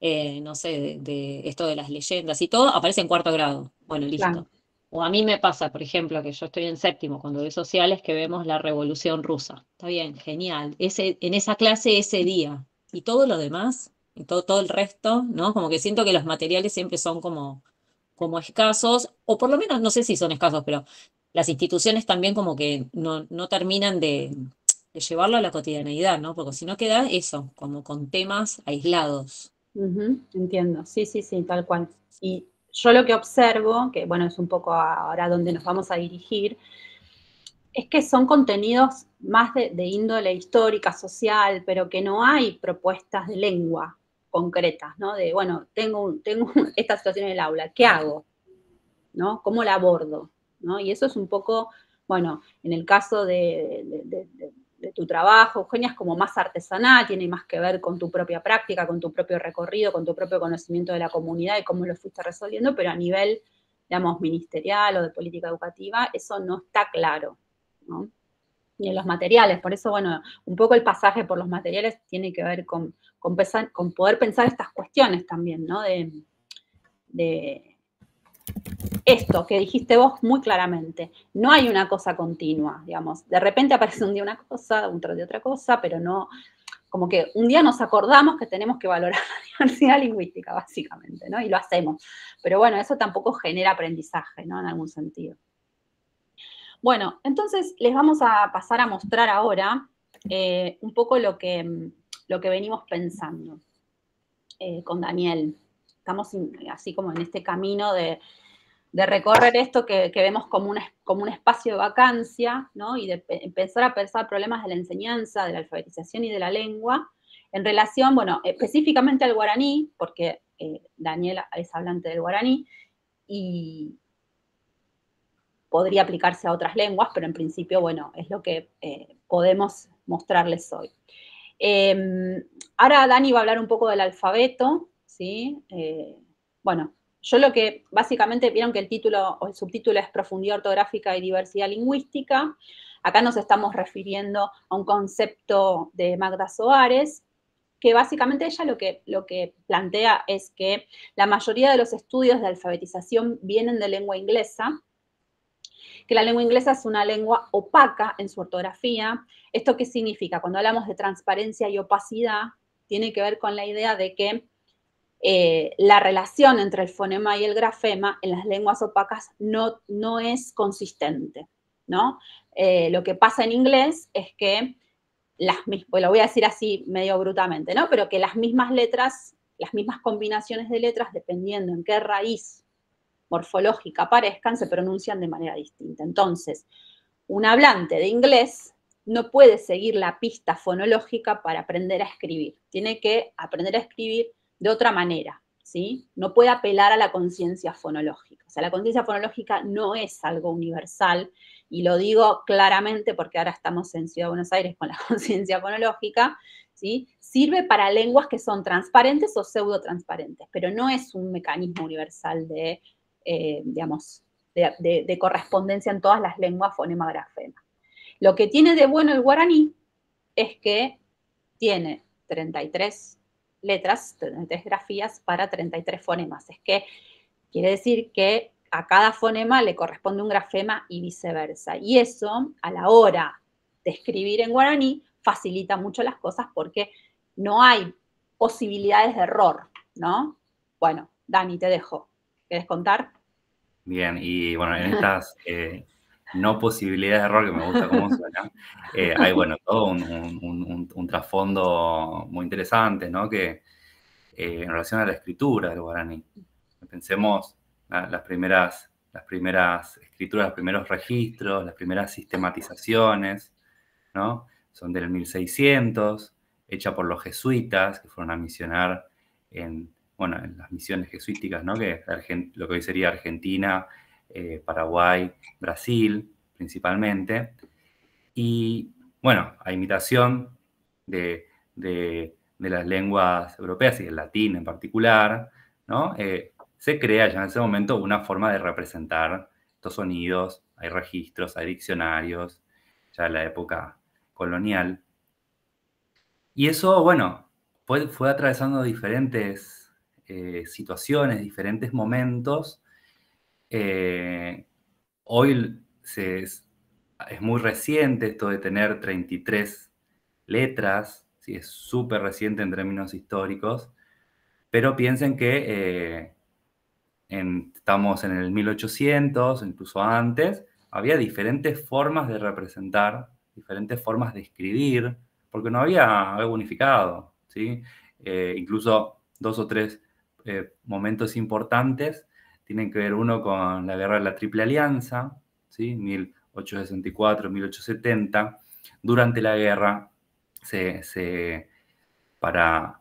no sé, de esto de las leyendas y todo, aparece en 4º grado. Bueno, listo. Claro. O a mí me pasa, por ejemplo, que yo estoy en 7º cuando doy sociales, que vemos la Revolución Rusa. Está bien, genial. En esa clase ese día. Y todo lo demás, y todo el resto, ¿no? Como que siento que los materiales siempre son como escasos, o por lo menos no sé si son escasos, pero las instituciones también como que no terminan de llevarlo a la cotidianeidad, ¿no? Porque si no queda eso, como con temas aislados. Entiendo, sí, tal cual. Y yo lo que observo, que bueno, es un poco ahora donde nos vamos a dirigir, es que son contenidos más de índole histórica, social, pero que no hay propuestas de lengua concretas, ¿no? De, bueno, tengo esta situación en el aula, ¿qué hago? ¿No? ¿Cómo la abordo? ¿No? Y eso es un poco, bueno, en el caso de tu trabajo, Eugenia, es como más artesanal, tiene más que ver con tu propia práctica, con tu propio recorrido, con tu propio conocimiento de la comunidad y cómo lo fuiste resolviendo, pero a nivel, digamos, ministerial o de política educativa, eso no está claro, ¿no? Y en los materiales, por eso, bueno, un poco el pasaje por los materiales tiene que ver con poder pensar estas cuestiones también, ¿no? De esto que dijiste vos muy claramente, no hay una cosa continua, digamos, de repente aparece un día una cosa, otro día otra cosa, pero no, como que un día nos acordamos que tenemos que valorar la diversidad lingüística, básicamente, ¿no? Y lo hacemos, pero bueno, eso tampoco genera aprendizaje, ¿no? En algún sentido. Bueno, entonces les vamos a pasar a mostrar ahora un poco lo que venimos pensando con Daniel. Estamos así como en este camino de recorrer esto que vemos como un espacio de vacancia, ¿no? Y de empezar a pensar problemas de la enseñanza, de la alfabetización y de la lengua, en relación, bueno, específicamente al guaraní, porque Daniel es hablante del guaraní, y podría aplicarse a otras lenguas, pero en principio, bueno, es lo que podemos mostrarles hoy. Ahora Dani va a hablar un poco del alfabeto, ¿sí? Bueno, yo lo que, básicamente, vieron que el título o el subtítulo es Profundidad Ortográfica y Diversidad Lingüística. Acá nos estamos refiriendo a un concepto de Magda Soares, que básicamente ella lo que plantea es que la mayoría de los estudios de alfabetización vienen de lengua inglesa, que la lengua inglesa es una lengua opaca en su ortografía. ¿Esto qué significa? Cuando hablamos de transparencia y opacidad, tiene que ver con la idea de que la relación entre el fonema y el grafema en las lenguas opacas no es consistente, ¿no? Lo que pasa en inglés es que lo voy a decir así medio brutamente, ¿no? Pero que las mismas letras, las mismas combinaciones de letras, dependiendo en qué raíz morfológica aparezcan, se pronuncian de manera distinta. Entonces, un hablante de inglés no puede seguir la pista fonológica para aprender a escribir. Tiene que aprender a escribir de otra manera, ¿sí? No puede apelar a la conciencia fonológica. O sea, la conciencia fonológica no es algo universal, y lo digo claramente porque ahora estamos en Ciudad de Buenos Aires con la conciencia fonológica, ¿sí? Sirve para lenguas que son transparentes o pseudotransparentes, pero no es un mecanismo universal de digamos, de correspondencia en todas las lenguas fonema-grafema. Lo que tiene de bueno el guaraní es que tiene 33 letras, 33 grafías para 33 fonemas. Es que quiere decir que a cada fonema le corresponde un grafema y viceversa. Y eso, a la hora de escribir en guaraní, facilita mucho las cosas porque no hay posibilidades de error, ¿no? Bueno, Dani, te dejo. ¿Querés contar? Bien, y bueno, en estas no posibilidad de error, que me gusta cómo suena, hay, bueno, todo un trasfondo muy interesante, ¿no? Que en relación a la escritura del guaraní. Pensemos las primeras escrituras, los primeros registros, las primeras sistematizaciones, ¿no? Son del 1600, hecha por los jesuitas, que fueron a misionar en las misiones jesuíticas, ¿no? Que lo que hoy sería Argentina, Paraguay, Brasil, principalmente. Y, bueno, a imitación de las lenguas europeas y el latín en particular, ¿no? Se crea ya en ese momento una forma de representar estos sonidos. Hay registros, hay diccionarios, ya en la época colonial. Y eso, bueno, fue atravesando diferentes situaciones, diferentes momentos. Hoy es muy reciente esto de tener 33 letras, ¿sí? Es súper reciente en términos históricos, pero piensen que estamos en el 1800, incluso antes, había diferentes formas de representar, diferentes formas de escribir, porque no había algo unificado, ¿sí? Incluso 2 o 3 momentos importantes tienen que ver, uno con la Guerra de la Triple Alianza, ¿sí? 1864-1870. Durante la guerra, para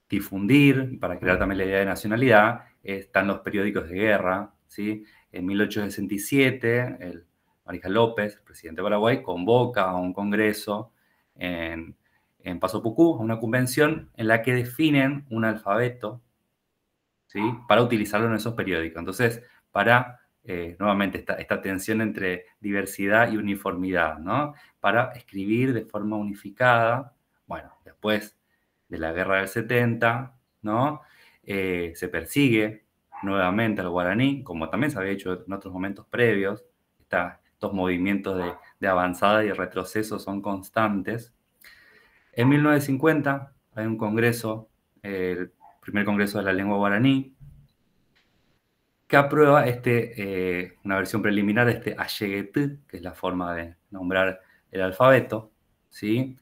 difundir y para crear también la idea de nacionalidad, están los periódicos de guerra, ¿sí? En 1867, el Mariscal López, el presidente de Paraguay, convoca a un congreso en Paso Pucú, a una convención en la que definen un alfabeto, ¿sí? Para utilizarlo en esos periódicos. Entonces, para, nuevamente, esta tensión entre diversidad y uniformidad, ¿no? Para escribir de forma unificada. Bueno, después de la Guerra del 70, ¿no? Se persigue nuevamente al guaraní, como también se había hecho en otros momentos previos. Estos movimientos de avanzada y retroceso son constantes. En 1950 hay un congreso, el primer congreso de la lengua guaraní, que aprueba una versión preliminar de este Ayeguetú, que es la forma de nombrar el alfabeto, ¿sí?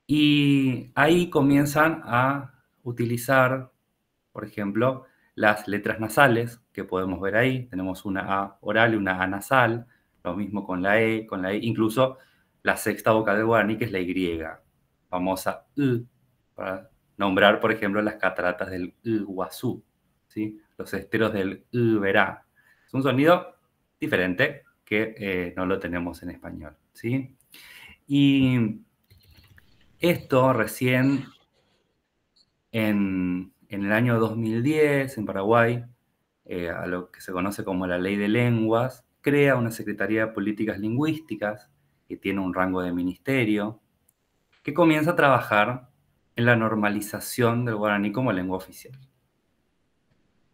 Y ahí comienzan a utilizar, por ejemplo, las letras nasales, que podemos ver ahí. Tenemos una A oral y una A nasal, lo mismo con la E, incluso la sexta vocal del guaraní, que es la Y, famosa U, para nombrar, por ejemplo, las cataratas del Iguazú, ¿sí? Los esteros del Uberá. Es un sonido diferente que no lo tenemos en español, ¿sí? Y esto recién en el año 2010, en Paraguay, a lo que se conoce como la Ley de Lenguas, crea una Secretaría de Políticas Lingüísticas, que tiene un rango de ministerio, que comienza a trabajar en la normalización del guaraní como lengua oficial.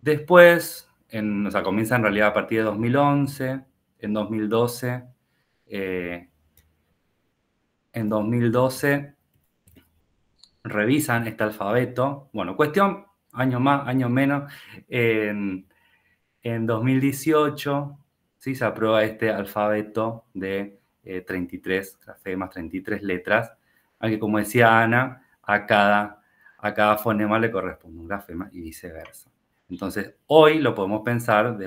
Después, comienza en realidad a partir de 2011, en 2012, revisan este alfabeto. Bueno, cuestión, año más, año menos. En 2018, ¿sí? Se aprueba este alfabeto de 33 grafemas, 33 letras, aunque, como decía Ana, a cada fonema le corresponde un grafema y viceversa. Entonces, hoy lo podemos pensar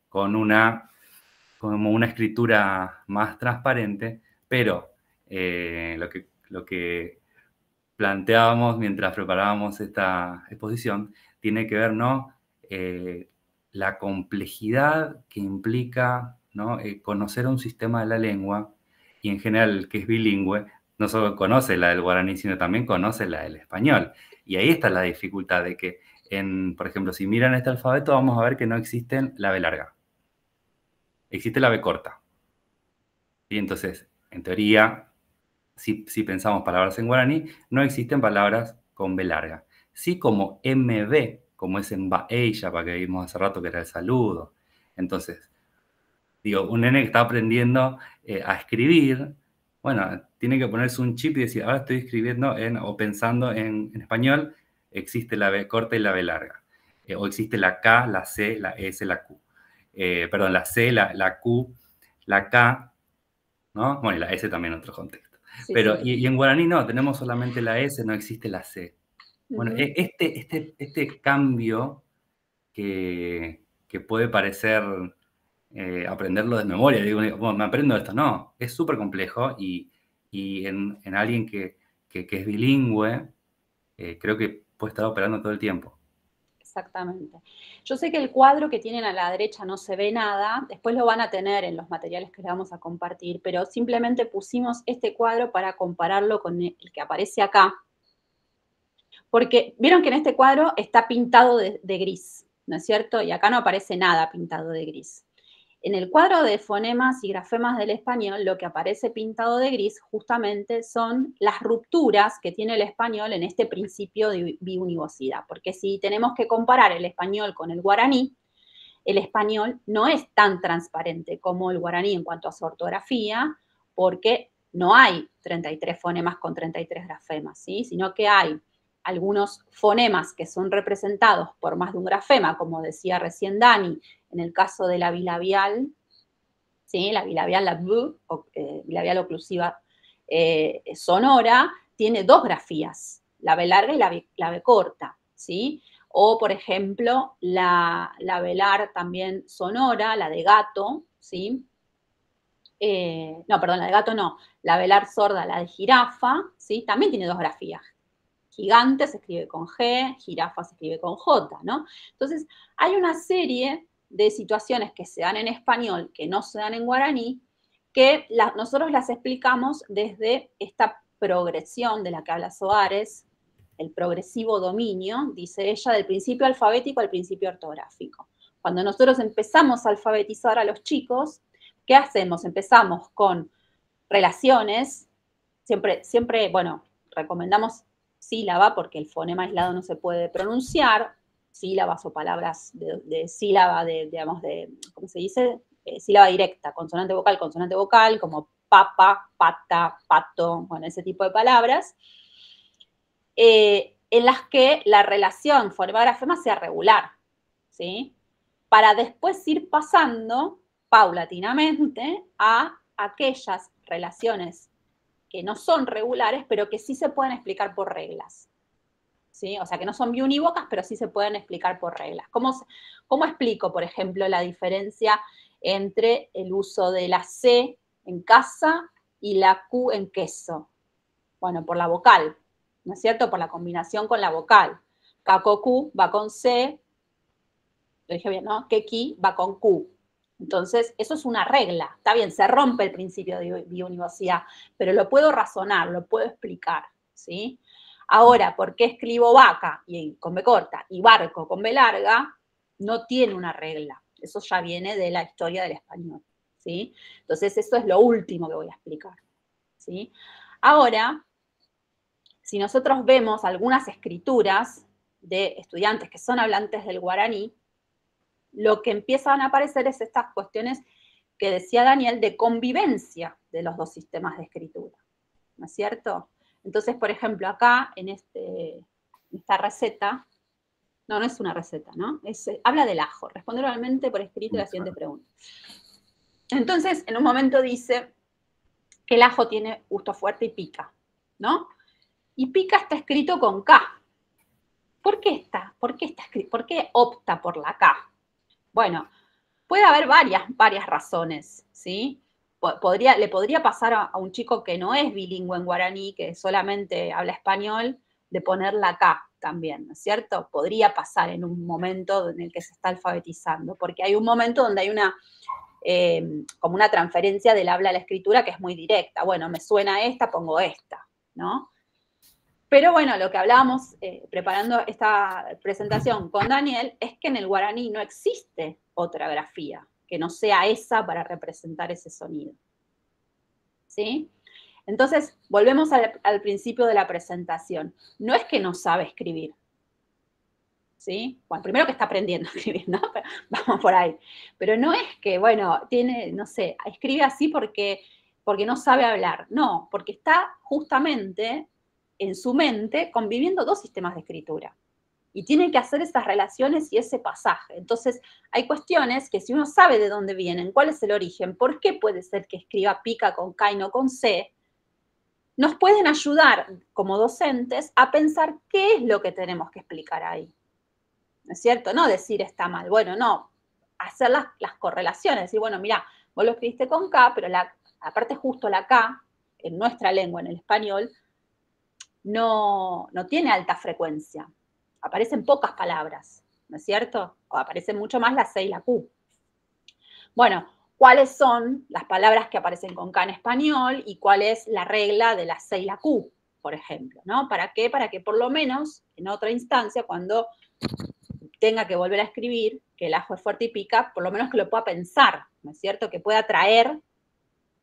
como una escritura más transparente, pero lo que planteábamos mientras preparábamos esta exposición tiene que ver, ¿no? La complejidad que implica, ¿no? Conocer un sistema de la lengua, y en general el que es bilingüe no solo conoce la del guaraní, sino también conoce la del español. Y ahí está la dificultad de que, por ejemplo, si miran este alfabeto, vamos a ver que no existe la B larga. Existe la B corta. Y entonces, en teoría, si pensamos palabras en guaraní, no existen palabras con B larga. Sí, como MB, como es en Baeya, para que vimos hace rato que era el saludo. Entonces, digo, un nene que está aprendiendo a escribir, bueno, tiene que ponerse un chip y decir, ahora estoy escribiendo o pensando en español, existe la B corta y la B larga. O existe la K, la C, la S, la Q. perdón, la C, la Q, la K, ¿no? Bueno, y la S también en otro contexto. Sí, pero, sí. y en guaraní no, tenemos solamente la S, no existe la C. Bueno, este cambio que puede parecer aprenderlo de memoria, digo, bueno, me aprendo esto, no, es súper complejo y en alguien que es bilingüe, creo que puede estar operando todo el tiempo. Exactamente. Yo sé que el cuadro que tienen a la derecha no se ve nada, después lo van a tener en los materiales que les vamos a compartir, pero simplemente pusimos este cuadro para compararlo con el que aparece acá, porque vieron que en este cuadro está pintado de gris, ¿no es cierto? Y acá no aparece nada pintado de gris. En el cuadro de fonemas y grafemas del español, lo que aparece pintado de gris justamente son las rupturas que tiene el español en este principio de biunivocidad. Porque si tenemos que comparar el español con el guaraní, el español no es tan transparente como el guaraní en cuanto a su ortografía, porque no hay 33 fonemas con 33 grafemas, ¿sí? Sino que hay algunos fonemas que son representados por más de un grafema, como decía recién Dani, en el caso de la bilabial, ¿sí? La bilabial, la B, bilabial oclusiva sonora, tiene dos grafías, la B larga y la B corta, ¿sí? O, por ejemplo, la velar también sonora, la de gato, ¿sí? No, perdón, la de gato no, la velar sorda, la de jirafa, ¿sí? También tiene dos grafías. Gigante se escribe con G, jirafa se escribe con J, ¿no? Entonces, hay una serie de situaciones que se dan en español, que no se dan en guaraní, que nosotros las explicamos desde esta progresión de la que habla Soares, el progresivo dominio, dice ella, del principio alfabético al principio ortográfico. Cuando nosotros empezamos a alfabetizar a los chicos, ¿qué hacemos? Empezamos con relaciones, siempre, bueno, recomendamos sílaba, porque el fonema aislado no se puede pronunciar, sílabas o palabras de sílaba, digamos, ¿cómo se dice? Sílaba directa, consonante vocal, como papa, pata, pato, bueno, ese tipo de palabras, en las que la relación fonema-grafema sea regular, ¿sí? Para después ir pasando paulatinamente a aquellas relaciones que no son regulares, pero que sí se pueden explicar por reglas, ¿sí? O sea, que no son biunívocas, pero sí se pueden explicar por reglas. ¿Cómo explico, por ejemplo, la diferencia entre el uso de la C en casa y la Q en queso? Bueno, por la vocal, ¿no es cierto? Por la combinación con la vocal. Kakoku va con C, lo dije bien, ¿no? Keki va con Q. Entonces, eso es una regla. Está bien, se rompe el principio de biunivocidad, pero lo puedo razonar, lo puedo explicar, ¿sí? Ahora, ¿por qué escribo vaca y con B corta y barco con B larga? No tiene una regla. Eso ya viene de la historia del español, ¿sí? Entonces, eso es lo último que voy a explicar, ¿sí? Ahora, si nosotros vemos algunas escrituras de estudiantes que son hablantes del guaraní, lo que empiezan a aparecer es estas cuestiones que decía Daniel de convivencia de los dos sistemas de escritura, ¿no es cierto? Entonces, por ejemplo, acá en esta receta, no es una receta, ¿no? Habla del ajo, responde oralmente por escrito la siguiente pregunta. Entonces, en un momento dice que el ajo tiene gusto fuerte y pica, ¿no? Y pica está escrito con K. ¿Por qué ¿Por qué opta por la K? Bueno, puede haber varias razones, ¿sí? Le podría pasar a un chico que no es bilingüe en guaraní, que solamente habla español, de poner la K también, ¿no es cierto? Podría pasar en un momento en el que se está alfabetizando, porque hay un momento donde hay como una transferencia del habla a la escritura que es muy directa. Bueno, me suena esta, pongo esta, ¿no? Pero bueno, lo que hablábamos preparando esta presentación con Daniel es que en el guaraní no existe otra grafía que no sea esa para representar ese sonido, ¿sí? Entonces, volvemos al principio de la presentación. No es que no sabe escribir, ¿sí? Bueno, primero que está aprendiendo a escribir, ¿no? Pero vamos por ahí. Pero no es que, bueno, no sé, escribe así porque no sabe hablar. No, porque está justamente en su mente conviviendo dos sistemas de escritura, y tiene que hacer esas relaciones y ese pasaje. Entonces, hay cuestiones que si uno sabe de dónde vienen, cuál es el origen, por qué puede ser que escriba pica con K y no con C, nos pueden ayudar como docentes a pensar qué es lo que tenemos que explicar ahí. ¿No es cierto? No decir está mal. Bueno, no. Hacer las correlaciones. Decir, bueno, mira, vos lo escribiste con K, pero aparte justo la K, en nuestra lengua, en el español, no tiene alta frecuencia. Aparecen pocas palabras, ¿no es cierto? O aparecen mucho más la C y la Q. Bueno, ¿cuáles son las palabras que aparecen con K en español y cuál es la regla de la C y la Q, por ejemplo, ¿no? ¿Para qué? Para que por lo menos en otra instancia, cuando tenga que volver a escribir, que el ajo es fuerte y pica, por lo menos que lo pueda pensar, ¿no es cierto? Que pueda traer,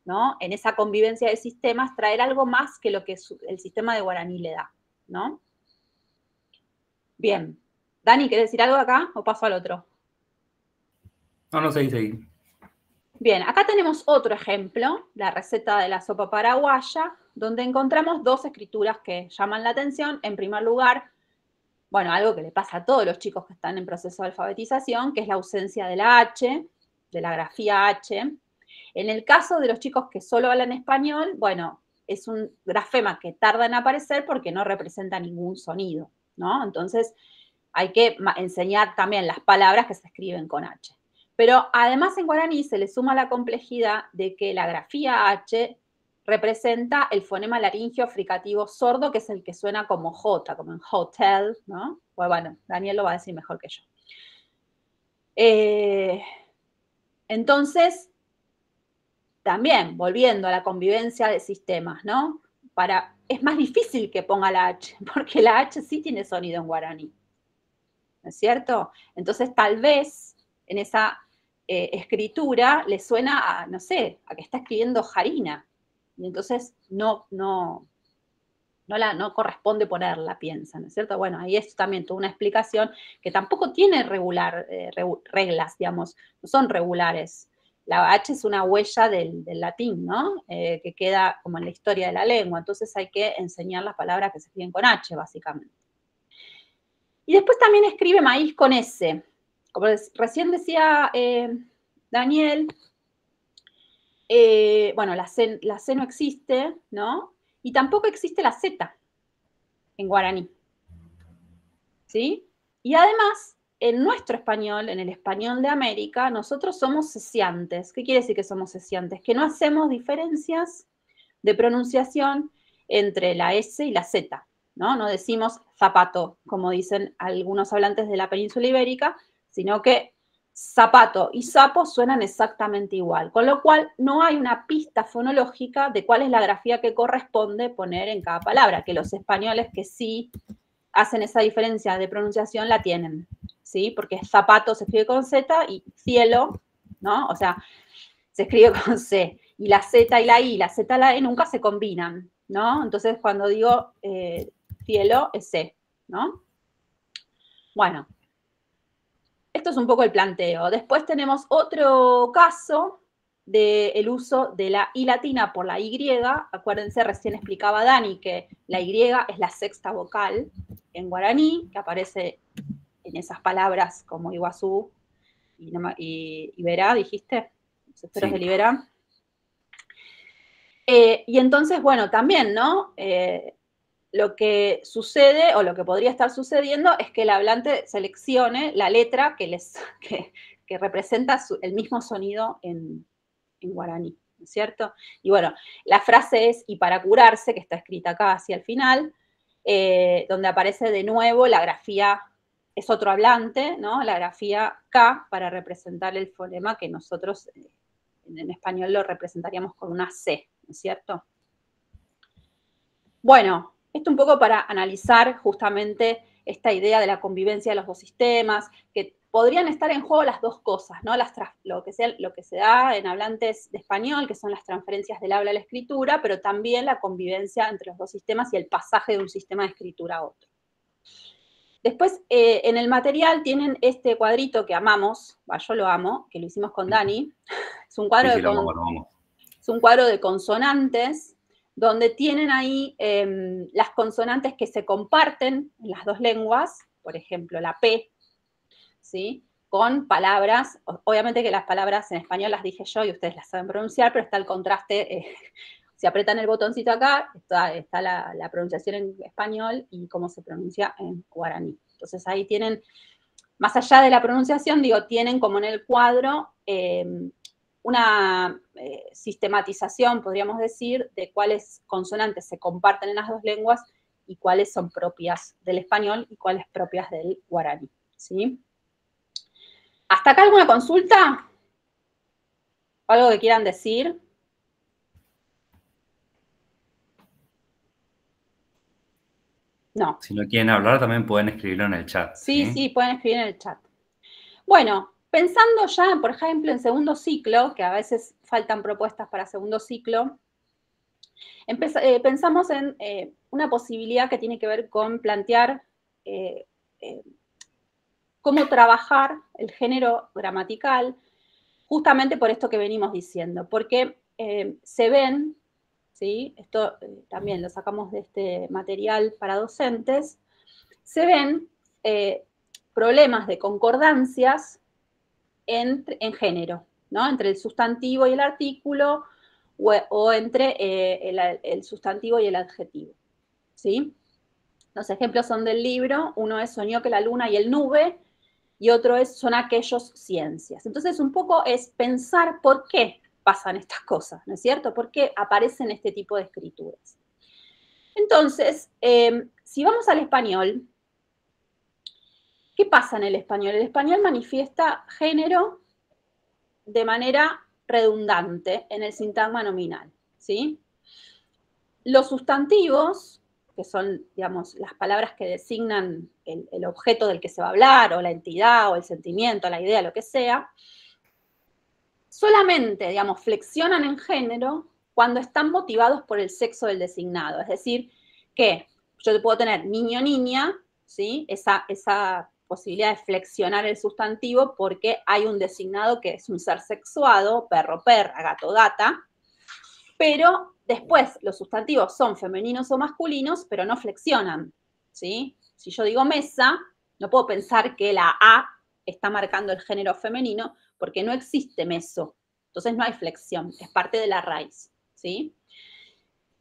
¿no? En esa convivencia de sistemas, traer algo más que lo que el sistema de guaraní le da, ¿no? Bien. Dani, ¿querés decir algo acá o paso al otro? No, seguí. Bien, acá tenemos otro ejemplo, la receta de la sopa paraguaya, donde encontramos dos escrituras que llaman la atención. En primer lugar, bueno, algo que le pasa a todos los chicos que están en proceso de alfabetización, que es la ausencia de la H, de la grafía H. En el caso de los chicos que solo hablan español, bueno, es un grafema que tarda en aparecer porque no representa ningún sonido, ¿no? Entonces, hay que enseñar también las palabras que se escriben con H. Pero además en guaraní se le suma la complejidad de que la grafía H representa el fonema laringio fricativo sordo, que es el que suena como J, como en hotel, ¿no? Pues bueno, Daniel lo va a decir mejor que yo. Entonces, también, volviendo a la convivencia de sistemas, ¿no? Es más difícil que ponga la H, porque la H sí tiene sonido en guaraní, ¿no es cierto? Entonces, tal vez en esa escritura le suena a, no sé, a que está escribiendo Jarina, y entonces no corresponde ponerla, piensa, ¿no es cierto? Bueno, ahí es también toda una explicación que tampoco tiene reglas, digamos, no son regulares. La H es una huella del latín, ¿no? Que queda como en la historia de la lengua, entonces hay que enseñar las palabras que se escriben con H, básicamente. Y después también escribe maíz con S. Como recién decía Daniel, bueno, la C no existe, ¿no? Y tampoco existe la Z en guaraní, ¿sí? Y además, en nuestro español, en el español de América, nosotros somos cesiantes. ¿Qué quiere decir que somos cesiantes? Que no hacemos diferencias de pronunciación entre la S y la Z, ¿no? No decimos zapato, como dicen algunos hablantes de la península ibérica, sino que zapato y sapo suenan exactamente igual, con lo cual no hay una pista fonológica de cuál es la grafía que corresponde poner en cada palabra, que los españoles que sí hacen esa diferencia de pronunciación la tienen, ¿sí? Porque zapato se escribe con Z y cielo, ¿no? O sea, se escribe con C. Y la Z y la I, la Z y la E nunca se combinan, ¿no? Entonces, cuando digo cielo, es C, ¿no? Bueno, esto es un poco el planteo. Después tenemos otro caso del uso de la I latina por la Y. Acuérdense, recién explicaba Dani que la Y es la sexta vocal en guaraní, que aparece en esas palabras como Iguazú y Iberá, dijiste, los esteros Sí. del Iberá. Y entonces, bueno, también, ¿no? Lo que sucede, o lo que podría estar sucediendo, es que el hablante seleccione la letra que representa el mismo sonido en guaraní, ¿no es cierto? Y bueno, la frase es, y para curarse, que está escrita acá hacia el final, donde aparece de nuevo la grafía, es otro hablante, ¿no? La grafía K para representar el fonema que nosotros en español lo representaríamos con una C, ¿no es cierto? Bueno, esto un poco para analizar justamente esta idea de la convivencia de los dos sistemas, que podrían estar en juego las dos cosas, ¿no? Lo que se da en hablantes de español, que son las transferencias del habla a la escritura, pero también la convivencia entre los dos sistemas y el pasaje de un sistema de escritura a otro. Después, en el material tienen este cuadrito que amamos, yo lo amo, que lo hicimos con Dani. Es un cuadro, Sí, lo vamos. Es un cuadro de consonantes, donde tienen ahí las consonantes que se comparten en las dos lenguas, por ejemplo, la P, ¿sí? Con palabras, obviamente que las palabras en español las dije yo y ustedes las saben pronunciar, pero está el contraste, si apretan el botoncito acá, está la pronunciación en español y cómo se pronuncia en guaraní. Entonces ahí tienen, más allá de la pronunciación, digo, tienen como en el cuadro una sistematización, podríamos decir, de cuáles consonantes se comparten en las dos lenguas y cuáles son propias del español y cuáles propias del guaraní, ¿sí? ¿Hasta acá alguna consulta? ¿Algo que quieran decir? No. Si no quieren hablar, también pueden escribirlo en el chat. Sí, pueden escribir en el chat. Bueno, pensando ya, por ejemplo, en segundo ciclo, que a veces faltan propuestas para segundo ciclo, pensamos en una posibilidad que tiene que ver con plantear cómo trabajar el género gramatical, justamente por esto que venimos diciendo, porque se ven, ¿sí? Esto también lo sacamos de este material para docentes, se ven problemas de concordancias en género, ¿no? Entre el sustantivo y el artículo, o entre el sustantivo y el adjetivo, ¿sí? Los ejemplos son del libro, uno es Soñó que la luna y el nube, y otro es Son aquellos ciencias. Entonces, un poco es pensar por qué pasan estas cosas, ¿no es cierto? ¿Por qué aparecen este tipo de escrituras? Entonces, si vamos al español, ¿qué pasa en el español? El español manifiesta género de manera redundante en el sintagma nominal, ¿sí? Los sustantivos, que son, digamos, las palabras que designan el objeto del que se va a hablar, o la entidad, o el sentimiento, la idea, lo que sea, solamente, digamos, flexionan en género cuando están motivados por el sexo del designado. Es decir, que yo puedo tener niño, niña, ¿sí? Esa posibilidad de flexionar el sustantivo porque hay un designado que es un ser sexuado, perro, perra, gato, gata, pero después los sustantivos son femeninos o masculinos, pero no flexionan, ¿sí? Si yo digo mesa, no puedo pensar que la A está marcando el género femenino porque no existe meso. Entonces no hay flexión, es parte de la raíz, ¿sí?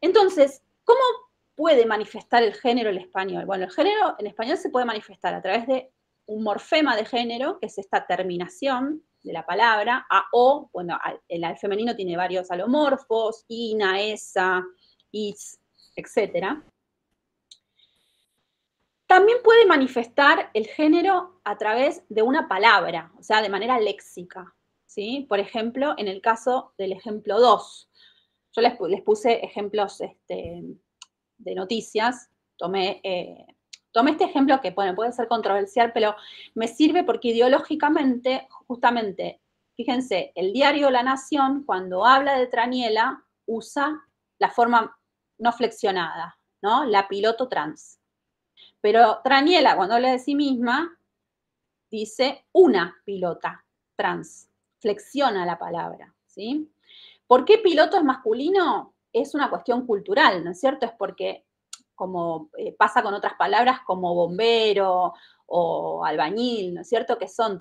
Entonces, ¿cómo puede manifestar el género el español? Bueno, el género en español se puede manifestar a través de un morfema de género, que es esta terminación de la palabra, a o, bueno, el femenino tiene varios alomorfos, ina, esa, is, etc. También puede manifestar el género a través de una palabra, o sea, de manera léxica, ¿sí? Por ejemplo, en el caso del ejemplo 2, yo les puse ejemplos de noticias, tomé este ejemplo que, bueno, puede ser controversial, pero me sirve porque ideológicamente, justamente, fíjense, el diario La Nación, cuando habla de Traniela, usa la forma no flexionada, ¿no? La piloto trans. Pero Traniela, cuando habla de sí misma, dice una pilota trans, flexiona la palabra, ¿sí? ¿Por qué piloto es masculino? Es una cuestión cultural, ¿no es cierto? Es porque, como pasa con otras palabras como bombero o albañil, ¿no es cierto? Que son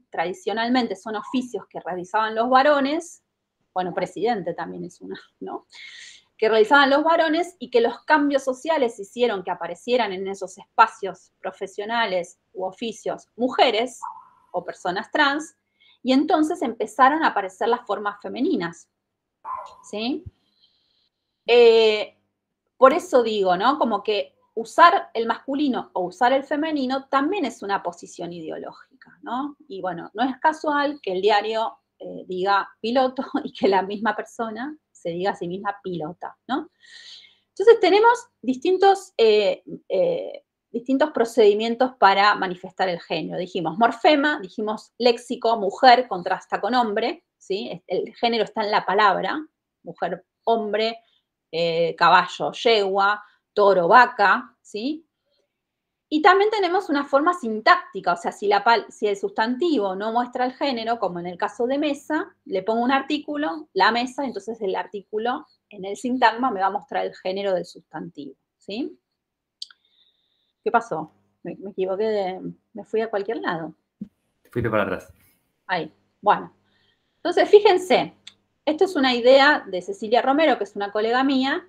tradicionalmente son oficios que realizaban los varones, bueno, presidente también es una, ¿no? Que realizaban los varones y que los cambios sociales hicieron que aparecieran en esos espacios profesionales u oficios mujeres o personas trans, y entonces empezaron a aparecer las formas femeninas, ¿sí? Por eso digo, ¿no? Como que usar el masculino o usar el femenino también es una posición ideológica, ¿no? Y bueno, no es casual que el diario diga piloto y que la misma persona se diga a sí misma pilota, ¿no? Entonces tenemos distintos procedimientos para manifestar el género. Dijimos morfema, dijimos léxico, mujer contrasta con hombre, ¿sí? El género está en la palabra, mujer, hombre, caballo, yegua, toro, vaca, ¿sí? Y también tenemos una forma sintáctica, o sea, si el sustantivo no muestra el género, como en el caso de mesa, le pongo un artículo, la mesa, entonces el artículo en el sintagma me va a mostrar el género del sustantivo, ¿sí? ¿Qué pasó? me equivoqué, me fui a cualquier lado. Fuiste para atrás. Ahí, bueno. Entonces, fíjense, esto es una idea de Cecilia Romero, que es una colega mía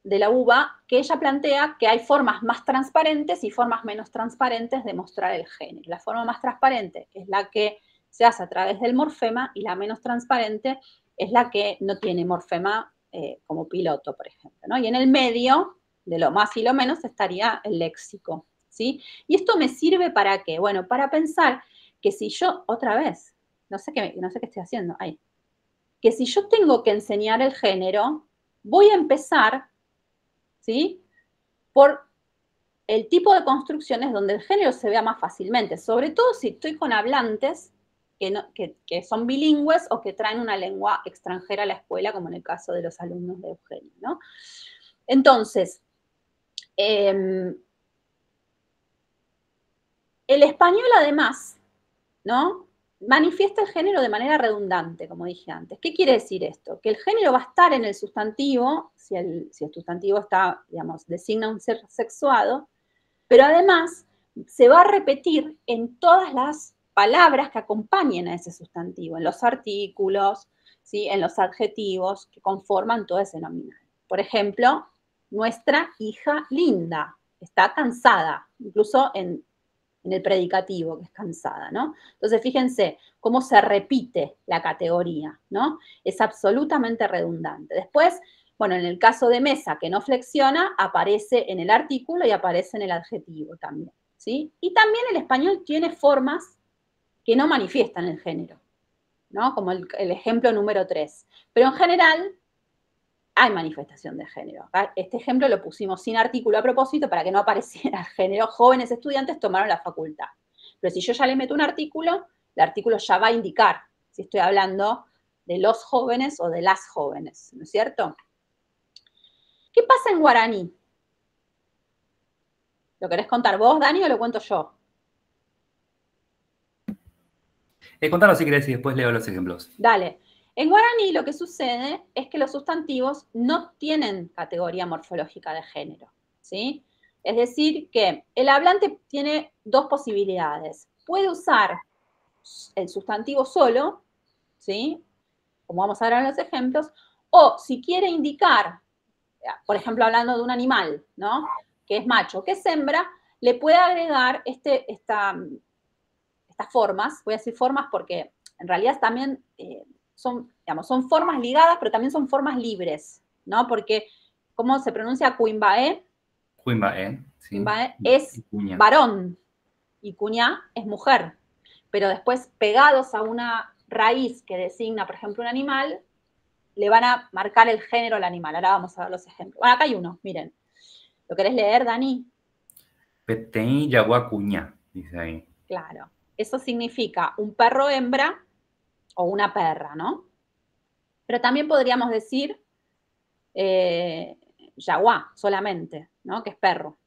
de la UBA, que ella plantea que hay formas más transparentes y formas menos transparentes de mostrar el género. La forma más transparente es la que se hace a través del morfema y la menos transparente es la que no tiene morfema como piloto, por ejemplo, ¿no? Y en el medio, de lo más y lo menos, estaría el léxico, ¿sí? Y esto me sirve ¿para qué? Bueno, para pensar que si yo, otra vez, no sé qué estoy haciendo ahí, que si yo tengo que enseñar el género, voy a empezar, ¿sí?, por el tipo de construcciones donde el género se vea más fácilmente, sobre todo si estoy con hablantes que son bilingües o que traen una lengua extranjera a la escuela, como en el caso de los alumnos de Eugenio, ¿no? Entonces, el español además, ¿no?, manifiesta el género de manera redundante, como dije antes. ¿Qué quiere decir esto? Que el género va a estar en el sustantivo, si el sustantivo está, digamos, designa un ser sexuado, pero además se va a repetir en todas las palabras que acompañen a ese sustantivo, en los artículos, ¿sí?, en los adjetivos que conforman todo ese nominal. Por ejemplo, nuestra hija linda está cansada, incluso en el predicativo, que es cansada, ¿no? Entonces, fíjense cómo se repite la categoría, ¿no? Es absolutamente redundante. Después, bueno, en el caso de mesa que no flexiona, aparece en el artículo y aparece en el adjetivo también, ¿sí? Y también el español tiene formas que no manifiestan el género, ¿no? Como el ejemplo número 3. Pero en general hay manifestación de género. Este ejemplo lo pusimos sin artículo a propósito para que no apareciera el género. Jóvenes estudiantes tomaron la facultad. Pero si yo ya le meto un artículo, el artículo ya va a indicar si estoy hablando de los jóvenes o de las jóvenes, ¿no es cierto? ¿Qué pasa en guaraní? ¿Lo querés contar vos, Dani, o lo cuento yo? Contanos si querés y después leo los ejemplos. Dale. En guaraní lo que sucede es que los sustantivos no tienen categoría morfológica de género, ¿sí? Es decir, que el hablante tiene dos posibilidades. Puede usar el sustantivo solo, ¿sí?, como vamos a ver en los ejemplos, o si quiere indicar, por ejemplo, hablando de un animal, ¿no?, que es macho, que es hembra, le puede agregar estas formas. Voy a decir formas porque en realidad también son formas ligadas, pero también son formas libres, ¿no? Porque, ¿cómo se pronuncia Cuimbaé? Cuimbaé, sí. Cuimbaé es varón y cuñá es mujer. Pero después, pegados a una raíz que designa, por ejemplo, un animal, le van a marcar el género al animal. Ahora vamos a ver los ejemplos. Bueno, acá hay uno, miren. ¿Lo querés leer, Dani? Peteí yagua cuñá, dice ahí. Claro. Eso significa un perro hembra o una perra, ¿no? Pero también podríamos decir yaguá solamente, ¿no?, que es perro.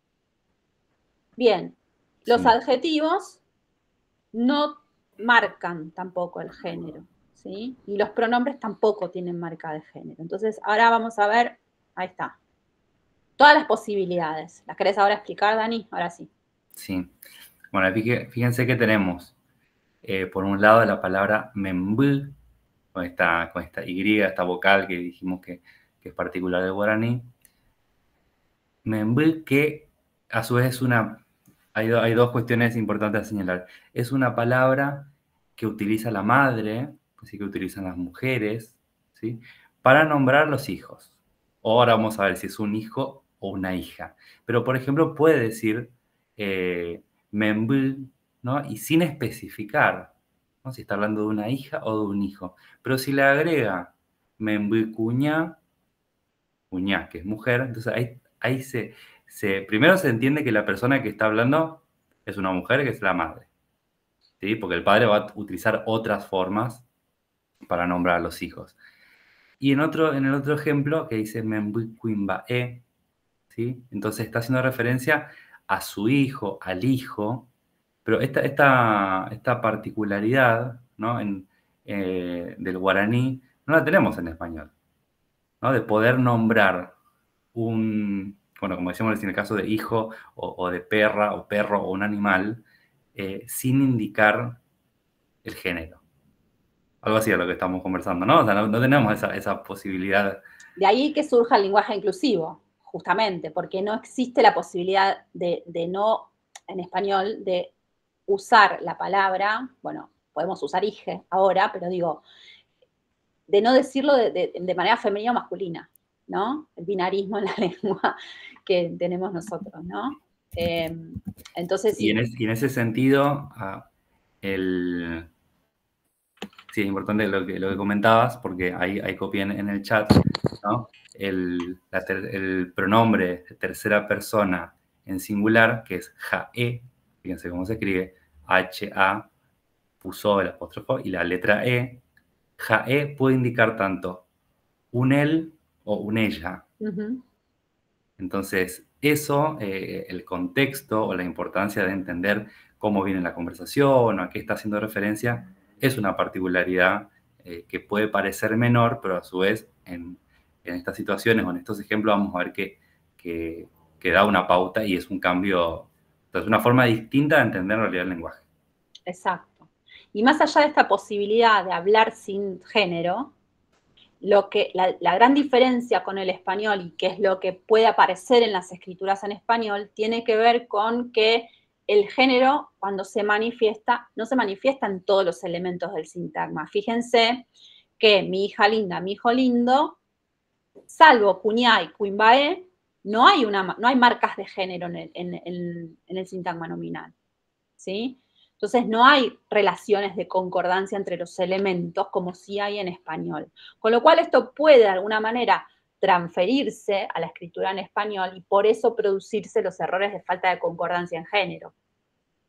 Bien, los Sí. adjetivos no marcan tampoco el género, ¿sí? Y los pronombres tampoco tienen marca de género. Entonces, ahora vamos a ver, ahí está, todas las posibilidades. ¿Las querés ahora explicar, Dani? Ahora sí. Sí. Bueno, fíjense que tenemos, por un lado, la palabra membú, con esta Y, esta vocal que dijimos que es particular del guaraní. Membú, que a su vez es hay dos cuestiones importantes a señalar. Es una palabra que utiliza la madre, así que utilizan las mujeres, ¿sí?, para nombrar los hijos. Ahora vamos a ver si es un hijo o una hija. Pero, por ejemplo, puede decir membú, ¿no?, y sin especificar, ¿no?, si está hablando de una hija o de un hijo. Pero si le agrega membú cuñá, que es mujer, entonces ahí primero se entiende que la persona que está hablando es una mujer, que es la madre, ¿sí? Porque el padre va a utilizar otras formas para nombrar a los hijos. Y en el otro ejemplo, que dice membú cuimbaé, ¿sí?, entonces está haciendo referencia a su hijo, al hijo, pero esta particularidad, ¿no?, del guaraní no la tenemos en español, ¿no?, de poder nombrar un bueno, como decíamos en el caso de hijo o de perra o perro o un animal, sin indicar el género. Algo así es lo que estamos conversando, ¿no? O sea, no tenemos esa posibilidad. De ahí que surja el lenguaje inclusivo, justamente, porque no existe la posibilidad de no, en español, de usar la palabra, bueno, podemos usar hije ahora, pero digo, de no decirlo de manera femenina o masculina, ¿no? El binarismo en la lengua que tenemos nosotros, ¿no? Entonces, sí. Y en ese sentido, sí, es importante lo que comentabas, porque hay copia en el chat, ¿no? El pronombre de tercera persona en singular, que es jae, fíjense cómo se escribe, H-A, puso el apóstrofo, y la letra E, jae puede indicar tanto un él o un ella. Uh-huh. Entonces, eso, el contexto o la importancia de entender cómo viene la conversación o a qué está haciendo referencia, es una particularidad que puede parecer menor, pero a su vez en estas situaciones o en estos ejemplos vamos a ver que da una pauta y es un cambio, es una forma distinta de entender en realidad el lenguaje. Exacto. Y más allá de esta posibilidad de hablar sin género, la gran diferencia con el español y que es lo que puede aparecer en las escrituras en español, tiene que ver con que el género, cuando se manifiesta, no se manifiesta en todos los elementos del sintagma. Fíjense que mi hija linda, mi hijo lindo, salvo cuñá y cuimbaé, no hay marcas de género en el sintagma nominal, ¿sí? Entonces no hay relaciones de concordancia entre los elementos como sí hay en español. Con lo cual esto puede de alguna manera transferirse a la escritura en español y por eso producirse los errores de falta de concordancia en género.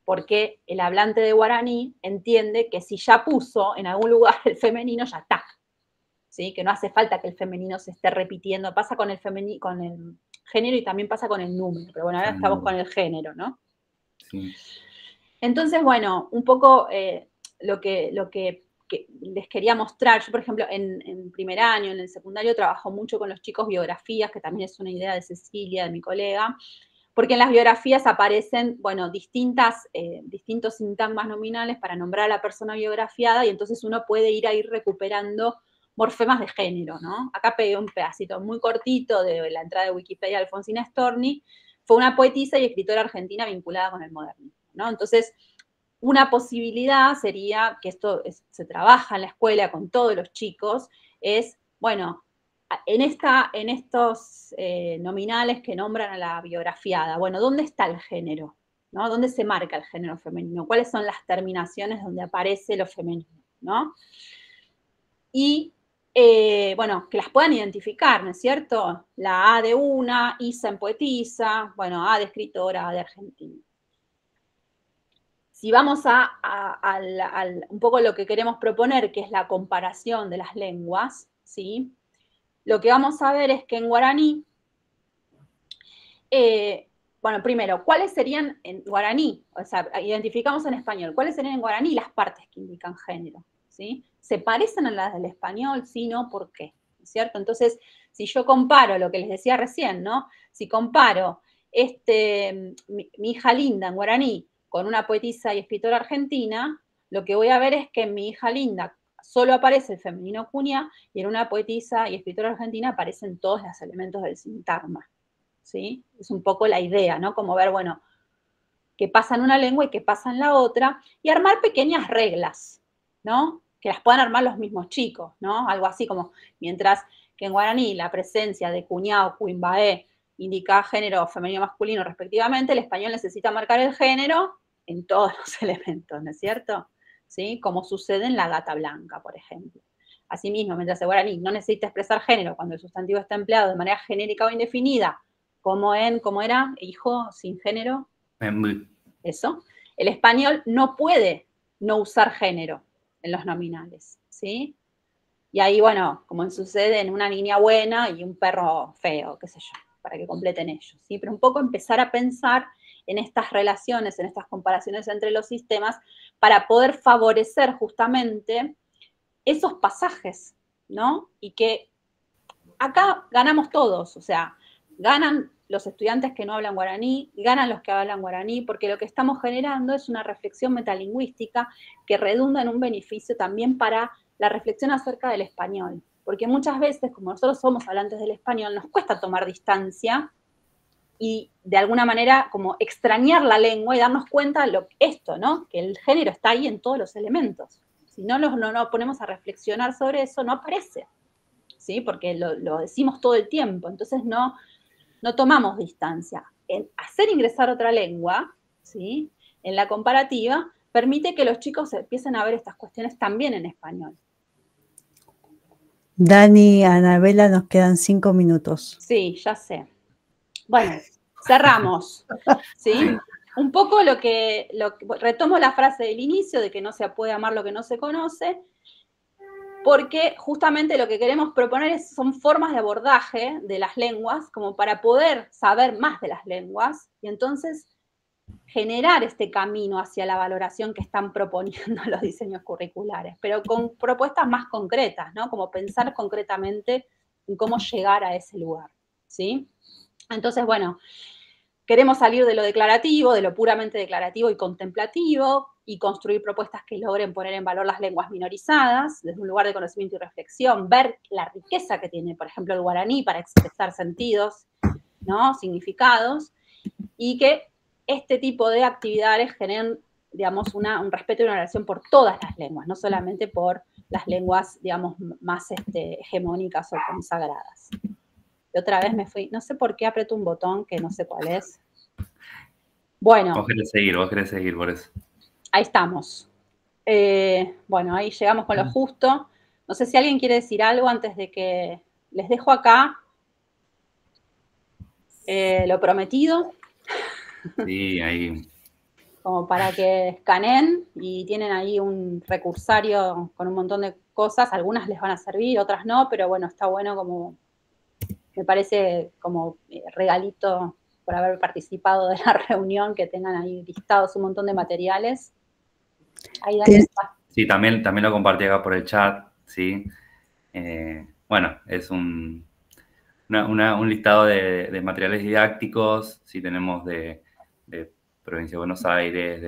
Porque el hablante de guaraní entiende que si ya puso en algún lugar el femenino, ya está. ¿Sí? Que no hace falta que el femenino se esté repitiendo. Pasa con el género y también pasa con el número. Pero bueno, ahora estamos con el género, ¿no? Sí. Entonces, bueno, un poco lo que les quería mostrar, yo por ejemplo en primer año, en el secundario, trabajo mucho con los chicos biografías, que también es una idea de Cecilia, de mi colega, porque en las biografías aparecen, bueno, distintos sintagmas nominales para nombrar a la persona biografiada y entonces uno puede ir recuperando morfemas de género, ¿no? Acá pegué un pedacito muy cortito de la entrada de Wikipedia de Alfonsina Storni, fue una poetisa y escritora argentina vinculada con el modernismo, ¿no? Entonces, una posibilidad sería, que esto se trabaja en la escuela con todos los chicos, es, bueno, en estos nominales que nombran a la biografiada, bueno, ¿dónde está el género? ¿No? ¿Dónde se marca el género femenino? ¿Cuáles son las terminaciones donde aparece lo femenino? ¿No? Y, bueno, que las puedan identificar, ¿no es cierto? La A de una, Isa en poetisa, bueno, A de escritora, A de argentina. Si vamos un poco lo que queremos proponer, que es la comparación de las lenguas, ¿sí? Lo que vamos a ver es que en guaraní, bueno, primero, ¿cuáles serían en guaraní? O sea, identificamos en español, ¿cuáles serían en guaraní las partes que indican género? ¿Sí? ¿Se parecen a las del español? Sí, no, ¿por qué? ¿Cierto? Entonces, si yo comparo lo que les decía recién, ¿no? Si comparo mi hija linda en guaraní con una poetisa y escritora argentina, lo que voy a ver es que en mi hija linda solo aparece el femenino cuña y en una poetisa y escritora argentina aparecen todos los elementos del sintagma, ¿sí? Es un poco la idea, ¿no? Como ver, bueno, qué pasa en una lengua y qué pasa en la otra, y armar pequeñas reglas, ¿no? Que las puedan armar los mismos chicos, ¿no? Algo así como, mientras que en guaraní la presencia de cuñá o cuimbaé indica género femenino o masculino respectivamente, el español necesita marcar el género en todos los elementos, ¿no es cierto? ¿Sí? Como sucede en la gata blanca, por ejemplo. Asimismo, mientras el guaraní no necesita expresar género cuando el sustantivo está empleado de manera genérica o indefinida, como ¿cómo era? Hijo sin género. Eso. El español no puede no usar género en los nominales, ¿sí? Y ahí, bueno, como sucede en una niña buena y un perro feo, qué sé yo, para que completen ellos, ¿sí? Pero un poco empezar a pensar en estas relaciones, en estas comparaciones entre los sistemas, para poder favorecer justamente esos pasajes, ¿no? Y que acá ganamos todos, o sea, ganan los estudiantes que no hablan guaraní, ganan los que hablan guaraní, porque lo que estamos generando es una reflexión metalingüística que redunda en un beneficio también para la reflexión acerca del español. Porque muchas veces, como nosotros somos hablantes del español, nos cuesta tomar distancia y de alguna manera como extrañar la lengua y darnos cuenta esto, ¿no? Que el género está ahí en todos los elementos. Si no nos ponemos a reflexionar sobre eso, no aparece, ¿sí? Porque lo decimos todo el tiempo, entonces no tomamos distancia. En hacer ingresar otra lengua, ¿sí? En la comparativa, permite que los chicos empiecen a ver estas cuestiones también en español. Dani, Anabela, nos quedan 5 minutos. Sí, ya sé. Bueno, cerramos, ¿sí? Un poco retomo la frase del inicio de que no se puede amar lo que no se conoce, porque justamente lo que queremos proponer son formas de abordaje de las lenguas, como para poder saber más de las lenguas, y entonces generar este camino hacia la valoración que están proponiendo los diseños curriculares, pero con propuestas más concretas, ¿no? Como pensar concretamente en cómo llegar a ese lugar, ¿sí? Entonces, bueno, queremos salir de lo declarativo, de lo puramente declarativo y contemplativo, y construir propuestas que logren poner en valor las lenguas minorizadas, desde un lugar de conocimiento y reflexión, ver la riqueza que tiene, por ejemplo, el guaraní para expresar sentidos, ¿no? Significados, y que este tipo de actividades generen, digamos, un respeto y una relación por todas las lenguas, no solamente por las lenguas, digamos, más hegemónicas o consagradas. Y otra vez me fui, no sé por qué aprieto un botón que no sé cuál es. Bueno. Vos querés seguir por eso. Ahí estamos. Bueno, ahí llegamos con lo justo. No sé si alguien quiere decir algo antes de que les dejo acá lo prometido. Sí, ahí. Como para que escaneen y tienen ahí un recursario con un montón de cosas. Algunas les van a servir, otras no, pero bueno, está bueno como, me parece como regalito por haber participado de la reunión, que tengan ahí listados un montón de materiales. Ahí, Dani, sí, también lo compartí acá por el chat, ¿sí? Bueno, es un listado de materiales didácticos, sí, tenemos de Provincia de Buenos Aires,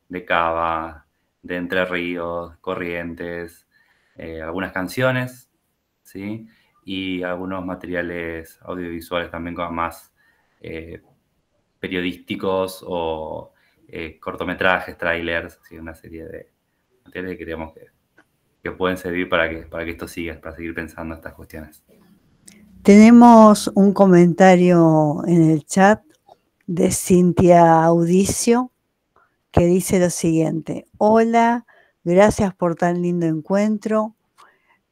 de Cava, de Entre Ríos, Corrientes, algunas canciones, ¿sí? Y algunos materiales audiovisuales también como más periodísticos o cortometrajes, trailers, ¿sí? Una serie de materiales que creemos que pueden servir para que esto siga, para seguir pensando estas cuestiones. Tenemos un comentario en el chat de Cintia Audicio que dice lo siguiente: hola, gracias por tan lindo encuentro.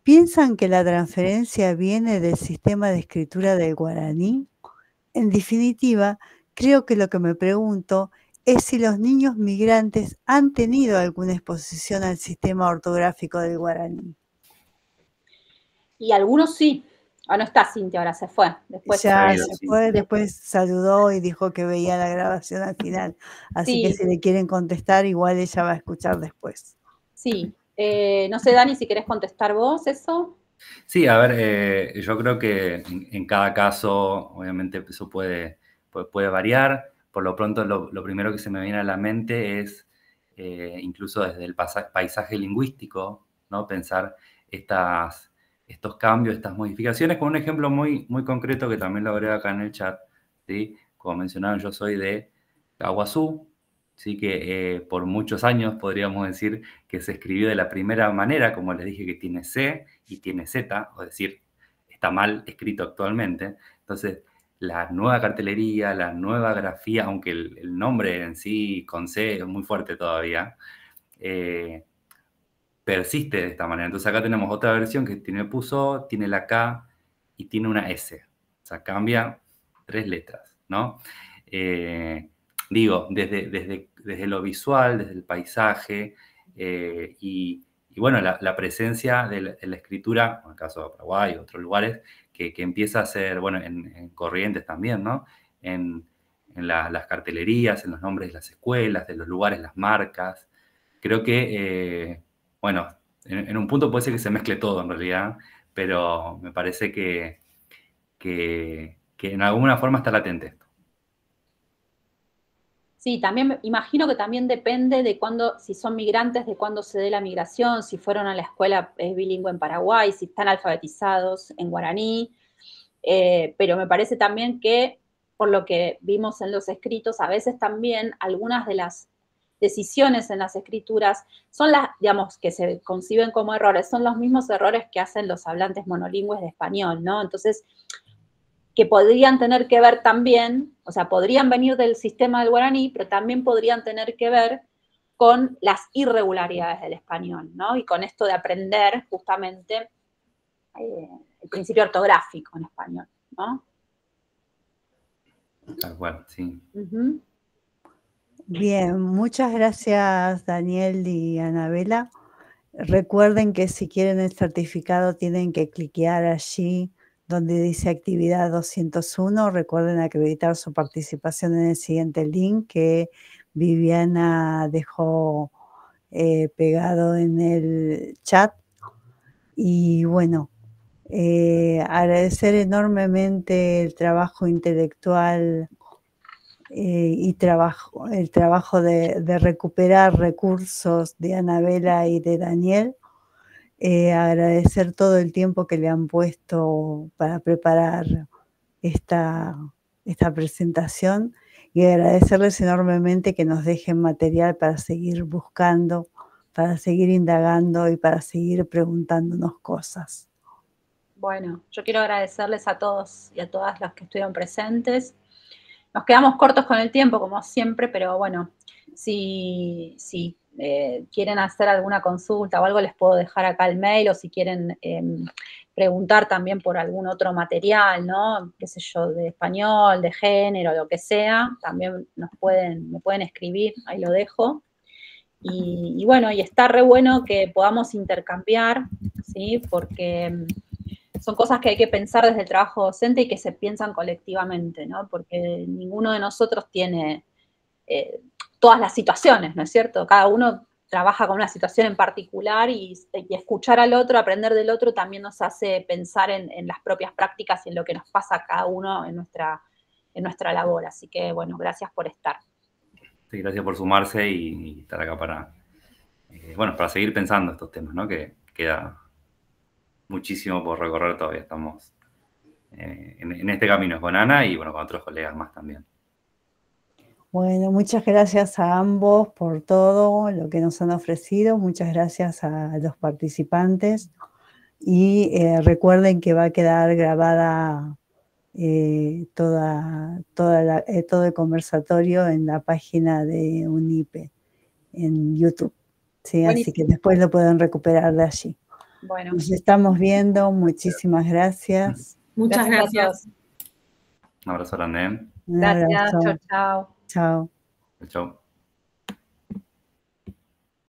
¿Piensan que la transferencia viene del sistema de escritura del guaraní? En definitiva, creo que lo que me pregunto es si los niños migrantes han tenido alguna exposición al sistema ortográfico del guaraní. Y algunos sí. Ah, no está Cintia, ahora se fue. Después después saludó y dijo que veía la grabación al final. Así que si le quieren contestar, igual ella va a escuchar después. Sí. No sé, Dani, si querés contestar vos eso. Sí, a ver, yo creo que en cada caso, obviamente, eso puede variar. Por lo pronto, lo primero que se me viene a la mente es, incluso desde el paisaje lingüístico, ¿no? Pensar estos cambios, estas modificaciones, con un ejemplo muy, muy concreto que también lo agrego acá en el chat, ¿sí? Como mencionaron, yo soy de Caguazú, sí, que por muchos años podríamos decir que se escribió de la primera manera, como les dije, que tiene C y tiene Z, es decir, está mal escrito actualmente. Entonces, la nueva cartelería, la nueva grafía, aunque el nombre en sí con C es muy fuerte todavía, persiste de esta manera. Entonces acá tenemos otra versión que tiene puso, tiene la K y tiene una S. O sea, cambia 3 letras, ¿no? Digo, desde lo visual, desde el paisaje y bueno, la presencia de la escritura, en el caso de Paraguay o otros lugares, que empieza a ser, bueno, en Corrientes también, ¿no? En las cartelerías, en los nombres de las escuelas, de los lugares, las marcas. Creo que, bueno, en un punto puede ser que se mezcle todo en realidad, pero me parece que en alguna forma está latente esto. Sí, también imagino que también depende de cuándo, si son migrantes, de cuándo se dé la migración, si fueron a la escuela bilingüe en Paraguay, si están alfabetizados en guaraní, pero me parece también que, por lo que vimos en los escritos, a veces también algunas de las decisiones en las escrituras son las, digamos, que se conciben como errores, son los mismos errores que hacen los hablantes monolingües de español, ¿no? Entonces, que podrían tener que ver también, o sea, podrían venir del sistema del guaraní, pero también podrían tener que ver con las irregularidades del español, ¿no? Y con esto de aprender justamente el principio ortográfico en español, ¿no? Tal cual, sí. Bien, muchas gracias Daniel y Anabela. Recuerden que si quieren el certificado tienen que cliquear allí donde dice actividad 201. Recuerden acreditar su participación en el siguiente link que Viviana dejó pegado en el chat. Y bueno, agradecer enormemente el trabajo intelectual y el trabajo de recuperar recursos de Anabela y de Daniel. Agradecer todo el tiempo que le han puesto para preparar esta presentación y agradecerles enormemente que nos dejen material para seguir buscando, para seguir indagando y para seguir preguntándonos cosas. Bueno, yo quiero agradecerles a todos y a todas las que estuvieron presentes. Nos quedamos cortos con el tiempo, como siempre, pero bueno, si quieren hacer alguna consulta o algo, les puedo dejar acá el mail, o si quieren preguntar también por algún otro material, ¿no? Qué sé yo, de español, de género, lo que sea, también me pueden escribir, ahí lo dejo. Y bueno, y está re bueno que podamos intercambiar, ¿sí? Porque son cosas que hay que pensar desde el trabajo docente y que se piensan colectivamente, ¿no? Porque ninguno de nosotros tiene todas las situaciones, ¿no es cierto? Cada uno trabaja con una situación en particular y escuchar al otro, aprender del otro, también nos hace pensar en las propias prácticas y en lo que nos pasa a cada uno en nuestra labor. Así que, bueno, gracias por estar. Sí, gracias por sumarse y estar acá para seguir pensando estos temas, ¿no? Que queda muchísimo por recorrer todavía. Estamos en este camino con Ana y, bueno, con otros colegas más también. Bueno, muchas gracias a ambos por todo lo que nos han ofrecido. Muchas gracias a los participantes. Y recuerden que va a quedar grabada todo el conversatorio en la página de UNIPE, en YouTube. ¿Sí? Así que después lo pueden recuperar de allí. Bueno. Nos estamos viendo. Muchísimas gracias. Muchas gracias. Un abrazo grande. Un abrazo. Gracias. Chao. Chao. Chao.